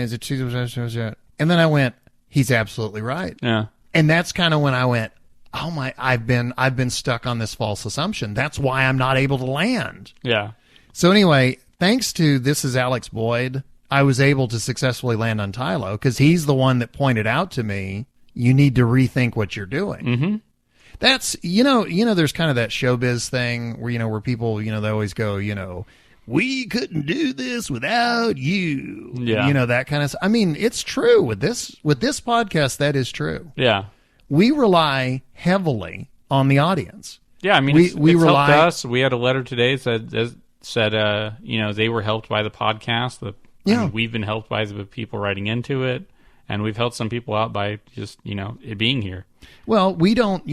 and then I went, he's absolutely right. Yeah. And that's kind of when I went, oh my, I've been stuck on this false assumption. That's why I'm not able to land. Yeah. So anyway, thanks to This Is Alex Boyd, I was able to successfully land on Tylo because he's the one that pointed out to me, you need to rethink what you're doing. Mm-hmm. That's, there's kind of that showbiz thing where, where people, they always go, we couldn't do this without you. Yeah. You know, that kind of, I mean, it's true with this podcast. That is true. Yeah. We rely heavily on the audience. Yeah. I mean, we it's rely, helped us. We had a letter today that said, you know, they were helped by the podcast. I mean, we've been helped by the people writing into it. And we've helped some people out by just, you know, it being here. Well, we don't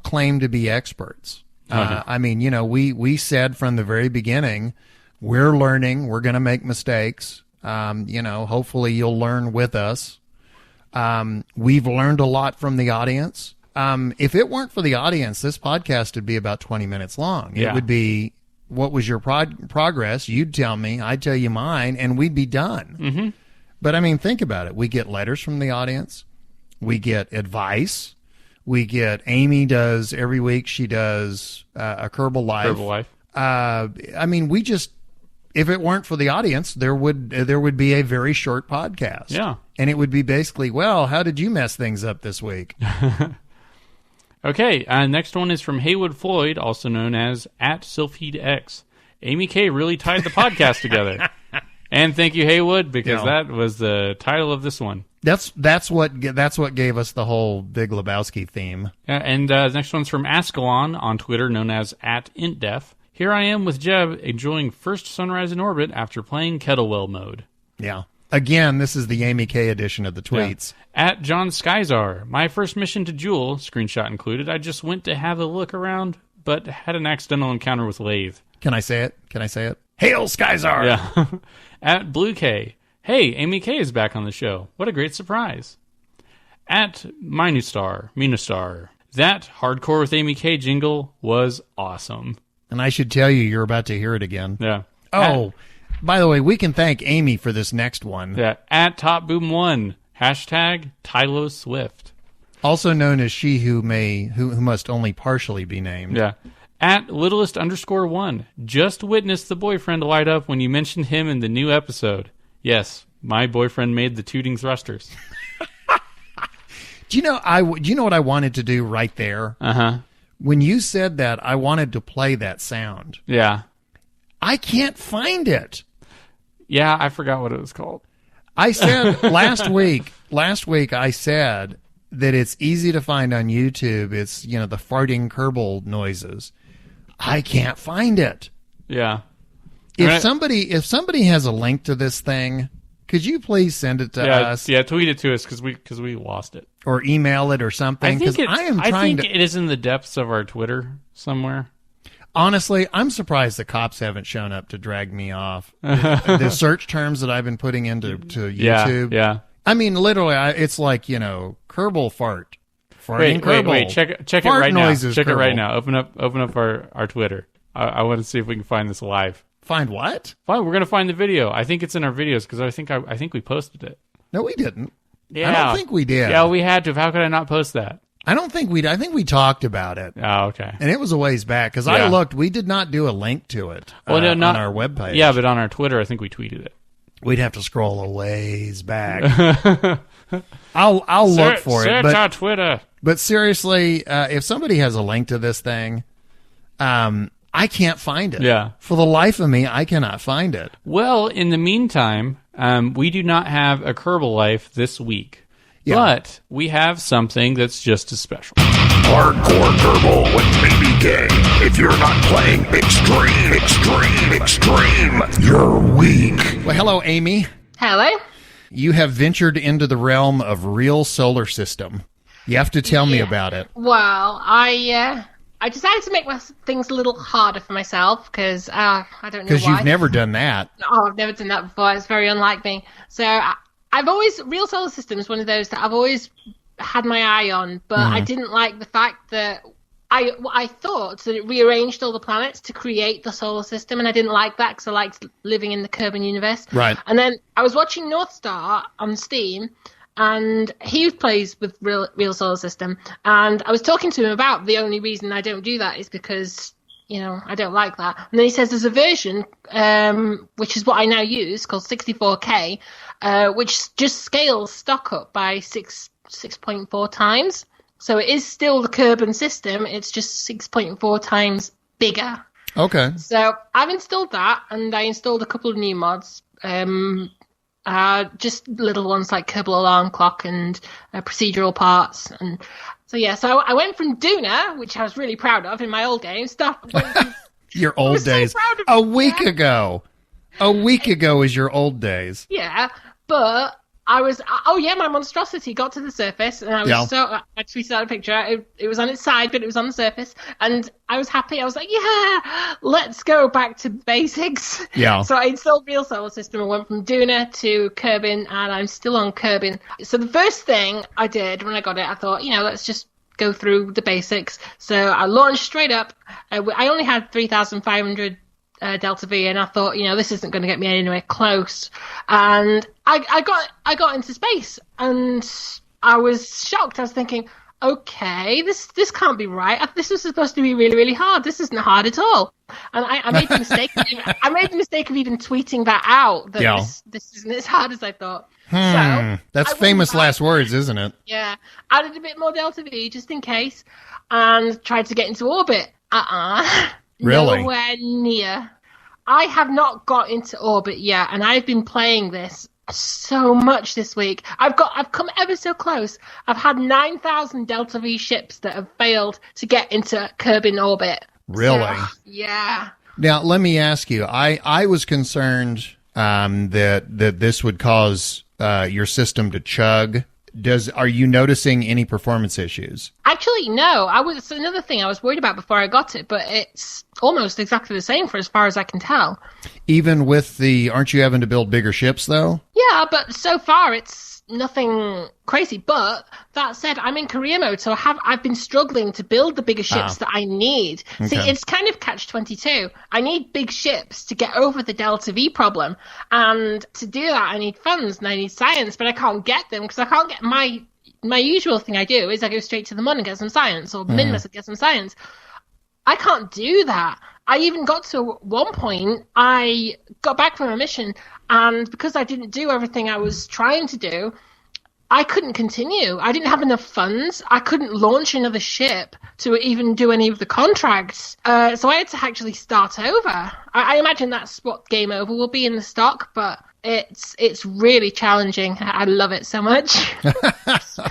claim to be experts. I mean, you know, we said from the very beginning, we're learning, we're going to make mistakes. You know, hopefully you'll learn with us. We've learned a lot from the audience. If it weren't for the audience, this podcast would be about 20 minutes long. Yeah. It would be, what was your progress? You'd tell me, I'd tell you mine, and we'd be done. Mm-hmm. But I mean, think about it. We get letters from the audience. We get advice. We get, Amy does every week. She does a Kerbal Life. Kerbal Life. I mean, we just, if it weren't for the audience, there would be a very short podcast. Yeah. And it would be basically, well, how did you mess things up this week? Okay. Next one is from Haywood Floyd, also known as @SylpheedX. Amy K really tied the podcast together. And thank you, Haywood, because that was the title of this one. That's what gave us the whole Big Lebowski theme. And the next one's from Ascalon on Twitter, known as @IntDef. Here I am with Jeb enjoying first sunrise in orbit after playing Kettlewell mode. Yeah. Again, this is the Amy K edition of the tweets. Yeah. @John Skyzar. My first mission to Jewel, screenshot included. I just went to have a look around, but had an accidental encounter with Lathe. Can I say it? Hail, Skyzar! Yeah. @Blue K. Hey, Amy K is back on the show. What a great surprise. @Minustar. That Hardcore with Amy K jingle was awesome. And I should tell you, you're about to hear it again. Yeah. Oh, by the way, we can thank Amy for this next one. Yeah. @TopBoom1. #Tylo Swift. Also known as she who must only partially be named. Yeah. @Littlest_1. Just witnessed the boyfriend light up when you mentioned him in the new episode. Yes, my boyfriend made the tooting thrusters. Do you know what I wanted to do right there? Uh-huh. When you said that, I wanted to play that sound. Yeah. I can't find it. Yeah, I forgot what it was called. I said last week I said that it's easy to find on YouTube. It's, you know, the farting Kerbal noises. I can't find it. Yeah. If somebody has a link to this thing, could you please send it to us? Yeah, tweet it to us because we lost it. Or email it or something. I think it is in the depths of our Twitter somewhere. Honestly, I'm surprised the cops haven't shown up to drag me off. The search terms that I've been putting into YouTube. Yeah. I mean, literally, it's like, you know, Kerbal fart. Farting Kerbal. Wait. Check it Fart right now. noises, Check Kerbal. it right now. Open up our Twitter. I want to see if we can find this live. Find what? Fine, we're gonna find the video. I think it's in our videos because I think we posted it. No, we didn't. Yeah. I don't think we did. Yeah, we had to. How could I not post that? I think we talked about it. Oh, okay. And it was a ways back because I looked. We did not do a link to it on our webpage. Yeah, but on our Twitter, I think we tweeted it. We'd have to scroll a ways back. I'll look for it. Search our Twitter. But seriously, if somebody has a link to this thing, I can't find it. Yeah. For the life of me, I cannot find it. Well, in the meantime, we do not have a Kerbal Life this week. Yeah. But we have something that's just as special. Hardcore Kerbal with Amy K. If you're not playing extreme, you're weak. Well, hello, Amy. Hello. You have ventured into the realm of real solar system. You have to tell me about it. Well, I decided to make things a little harder for myself because I don't know why. Because you've never done that. Oh, I've never done that before. It's very unlike me. So real solar system is one of those that I've always had my eye on, but I didn't like the fact that I thought that it rearranged all the planets to create the solar system, and I didn't like that because I liked living in the Kerbal universe. Right. And then I was watching North Star on Steam, and he plays with real solar system, and I was talking to him about the only reason I don't do that is because, you know, I don't like that. And then he says there's a version, which is what I now use, called 64K, which just scales stock up by 6.4 times. So it is still the Kerbal system. It's just 6.4 times bigger. Okay. So I've installed that, and I installed a couple of new mods. Just little ones like Kerbal Alarm Clock and procedural parts. And so I went from Duna, which I was really proud of in my old game, Your old days. So proud of a week ago. A week ago is your old days. Yeah, but I was, my monstrosity got to the surface, and I was I tweeted out a picture. It was on its side, but it was on the surface, and I was happy. I was like, yeah, let's go back to basics. Yeah. So I installed Real Solar System and went from Duna to Kerbin, and I'm still on Kerbin. So the first thing I did when I got it, I thought, let's just go through the basics. So I launched straight up. I only had 3,500 Delta V, and I thought, this isn't going to get me anywhere close. And I got into space, and I was shocked. I was thinking, okay, this can't be right. This was supposed to be really, really hard. This isn't hard at all. And I made the mistake. I made the mistake of even tweeting that out. That this isn't as hard as I thought. So that's famous last words, isn't it? Yeah, added a bit more Delta V just in case, and tried to get into orbit. Really? Nowhere near. I have not got into orbit yet, and I've been playing this so much this week. I've come ever so close. I've had 9,000 Delta V ships that have failed to get into Kerbin orbit. Really? So, yeah. Now, let me ask you. I was concerned that this would cause your system to chug. Are you noticing any performance issues? Actually, no. It's another thing I was worried about before I got it, but it's almost exactly the same for as far as I can tell. Even with aren't you having to build bigger ships though? Yeah, but so far it's nothing crazy. But that said, I'm in career mode, so I've been struggling to build the bigger ships that I need. Okay. See, it's kind of catch-22. I need big ships to get over the Delta V problem, and to do that, I need funds and I need science, but I can't get them because I can't get my usual thing. I do is I go straight to the mod and get some science, or Minmus and get some science. I can't do that. I even got to one point, I got back from a mission, and because I didn't do everything I was trying to do, I couldn't continue. I didn't have enough funds. I couldn't launch another ship to even do any of the contracts. So I had to actually start over. I imagine that's what game over will be in the stock, but it's really challenging. I love it so much.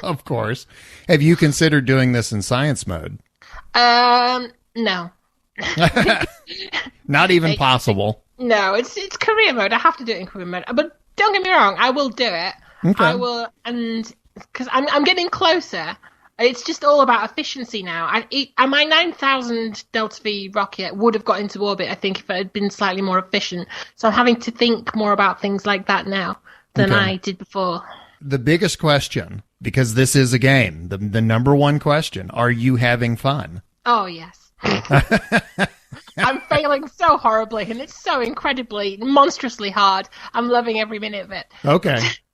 Of course. Have you considered doing this in science mode? No. Not even possible. No, it's career mode. I have to do it in career mode. But don't get me wrong, I will do it. Okay. I will, and because I'm getting closer. It's just all about efficiency now. My 9,000 Delta V rocket would have got into orbit, I think, if it had been slightly more efficient. So I'm having to think more about things like that now than I did before. The biggest question, because this is a game, the number one question, are you having fun? Oh, yes. I'm failing so horribly, and it's so incredibly, monstrously hard. I'm loving every minute of it.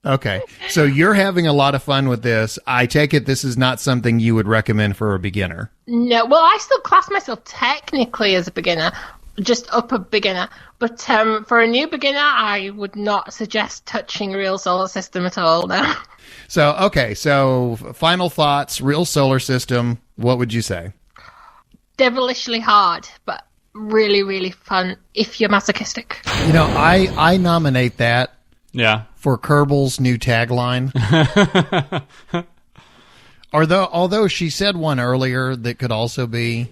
Okay. So you're having a lot of fun with this. I take it this is not something you would recommend for a beginner. No, well, I still class myself technically as a beginner, just upper beginner. But for a new beginner, I would not suggest touching Real Solar System at all, no. So final thoughts, Real Solar System, what would you say? Devilishly hard, but really, really fun if you're masochistic. I nominate that for Kerbal's new tagline. Although she said one earlier that could also be,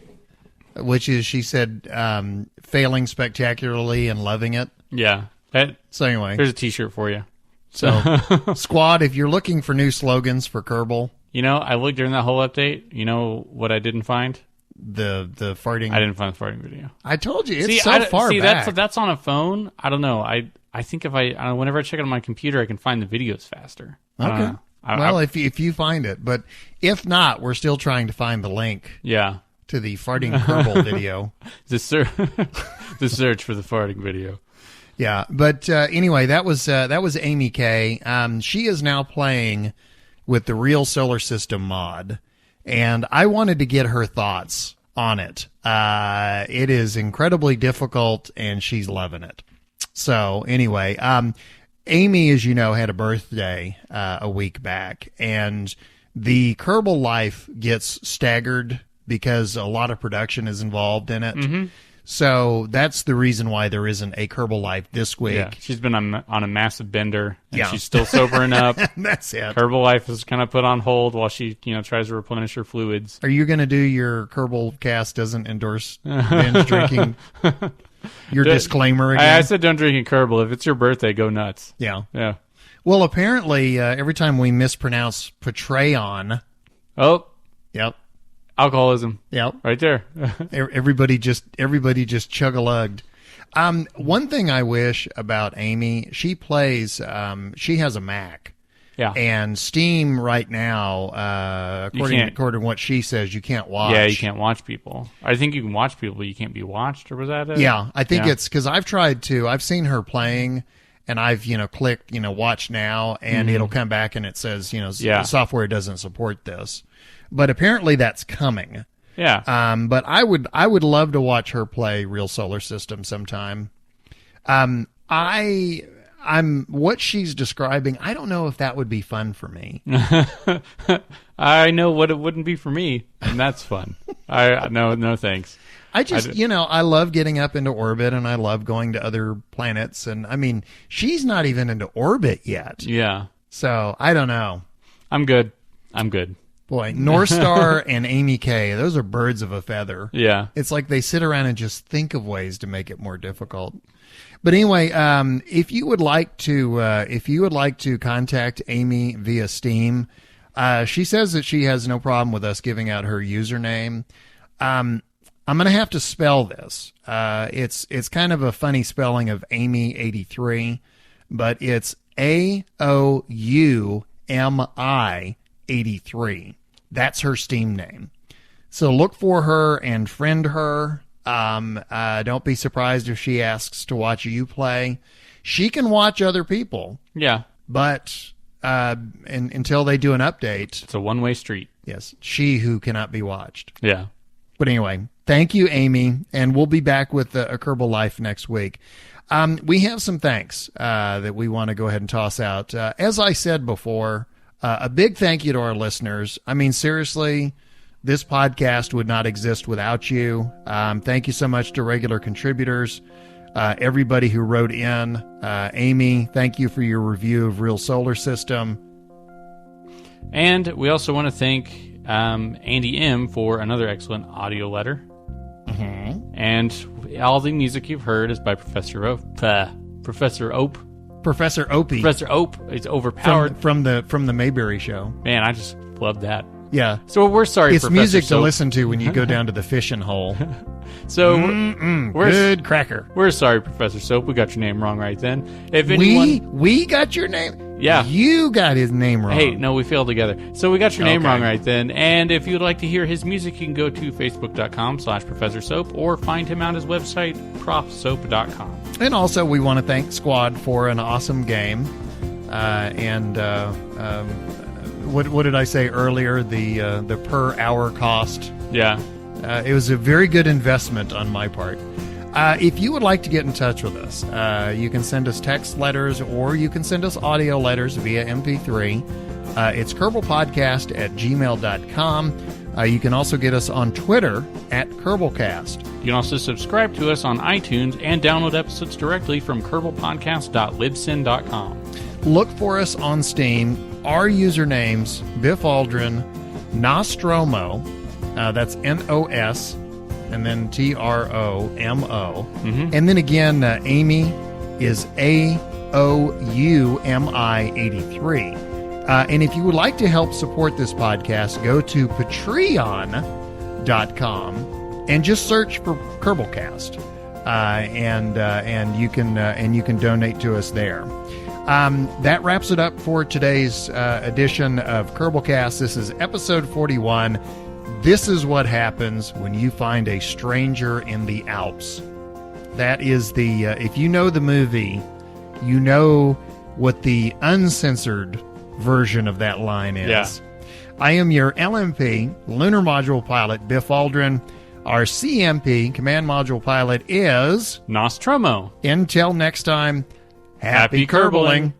which is she said failing spectacularly and loving it. Yeah. So anyway. There's a t-shirt for you. So squad, if you're looking for new slogans for Kerbal. I looked during that whole update. You know what I didn't find? The farting. I didn't find the farting video. I told you it's far back. That's on a phone. I don't know. I think whenever I check it on my computer, I can find the videos faster. Okay. If you find it, but if not, we're still trying to find the link. Yeah. To the farting Kerbal video. The search for the farting video. Yeah, but anyway, that was Amy K. She is now playing with the Real Solar System mod. And I wanted to get her thoughts on it. It is incredibly difficult, and she's loving it. So anyway, Amy, as you know, had a birthday a week back, and the Kerbal life gets staggered because a lot of production is involved in it. Mm-hmm. So that's the reason why there isn't a Kerbal Life this week. Yeah, she's been on a massive bender, and she's still sobering up. That's it. Kerbal Life is kind of put on hold while she, tries to replenish her fluids. Are you going to do your Kerbalcast doesn't endorse binge drinking? Your disclaimer again? I said don't drink in Kerbal. If it's your birthday, go nuts. Yeah. Yeah. Well, apparently, every time we mispronounce Patreon... Oh. Yep. Alcoholism. Yep. Right there. everybody just chug-a-lugged. One thing I wish about Amy, she plays, she has a Mac. Yeah. And Steam right now, according to what she says, you can't watch. Yeah, you can't watch people. I think you can watch people, but you can't be watched, or was that it? Yeah, I think it's because I've tried to. I've seen her playing, and I've, clicked, watch now, and it'll come back and it says, software doesn't support this. But apparently that's coming. Yeah. But I would love to watch her play Real Solar System sometime. I'm what she's describing. I don't know if that would be fun for me. I know what it wouldn't be for me, and that's fun. No thanks. I love getting up into orbit, and I love going to other planets. And I mean, she's not even into orbit yet. Yeah. So I don't know. I'm good. Boy, North Star and Amy K, those are birds of a feather. Yeah. It's like they sit around and just think of ways to make it more difficult. But anyway, if you would like to contact Amy via Steam, she says that she has no problem with us giving out her username. I'm going to have to spell this. It's kind of a funny spelling of Amy83, but it's AOUMI83. That's her Steam name. So look for her and friend her. Don't be surprised if she asks to watch you play. She can watch other people. Yeah. But until they do an update. It's a one-way street. Yes. She who cannot be watched. Yeah. But anyway, thank you, Amy. And we'll be back with a Kerbal Life next week. We have some thanks that we want to go ahead and toss out. As I said before, a big thank you to our listeners. I mean, seriously, this podcast would not exist without you. Thank you so much to regular contributors, everybody who wrote in. Amy, thank you for your review of Real Solar System. And we also want to thank Andy M. for another excellent audio letter. Mm-hmm. And all the music you've heard is by Professor Ope. Professor Ope. It's overpowered. From the Mayberry Show. Man, I just love that. Yeah. So we're sorry, it's Professor music Soap. to listen to when you go down to the fishing hole. So good cracker. We're sorry, Professor Soap. We got your name wrong right then. If anyone, we got your name. Yeah, you got his name wrong. Hey, no, we failed together. So we got your name wrong right then. And if you'd like to hear his music, you can go to facebook.com/Professor Soap or find him on his website, profsoap.com. And also, we want to thank Squad for an awesome game. What did I say earlier? The per hour cost. Yeah. It was a very good investment on my part. If you would like to get in touch with us, you can send us text letters or you can send us audio letters via MP3. It's kerbalpodcast@gmail.com. You can also get us on Twitter @Kerbalcast. You can also subscribe to us on iTunes and download episodes directly from kerbalpodcast.libsyn.com. Look for us on Steam. Our usernames, Biff Aldrin, Nostromo, that's Nos, and then Tromo. Mm-hmm. And then again, Amy is AOUMI83. And if you would like to help support this podcast, go to patreon.com and just search for Kerbalcast. And you can donate to us there. That wraps it up for today's edition of Kerbalcast. This is episode 41. This is what happens when you find a stranger in the Alps. That is the, if you know the movie, you know what the uncensored version of that line is. Yeah. I am your LMP, Lunar Module Pilot, Biff Aldrin. Our CMP, Command Module Pilot, is Nostromo. Until next time, happy Kerbaling.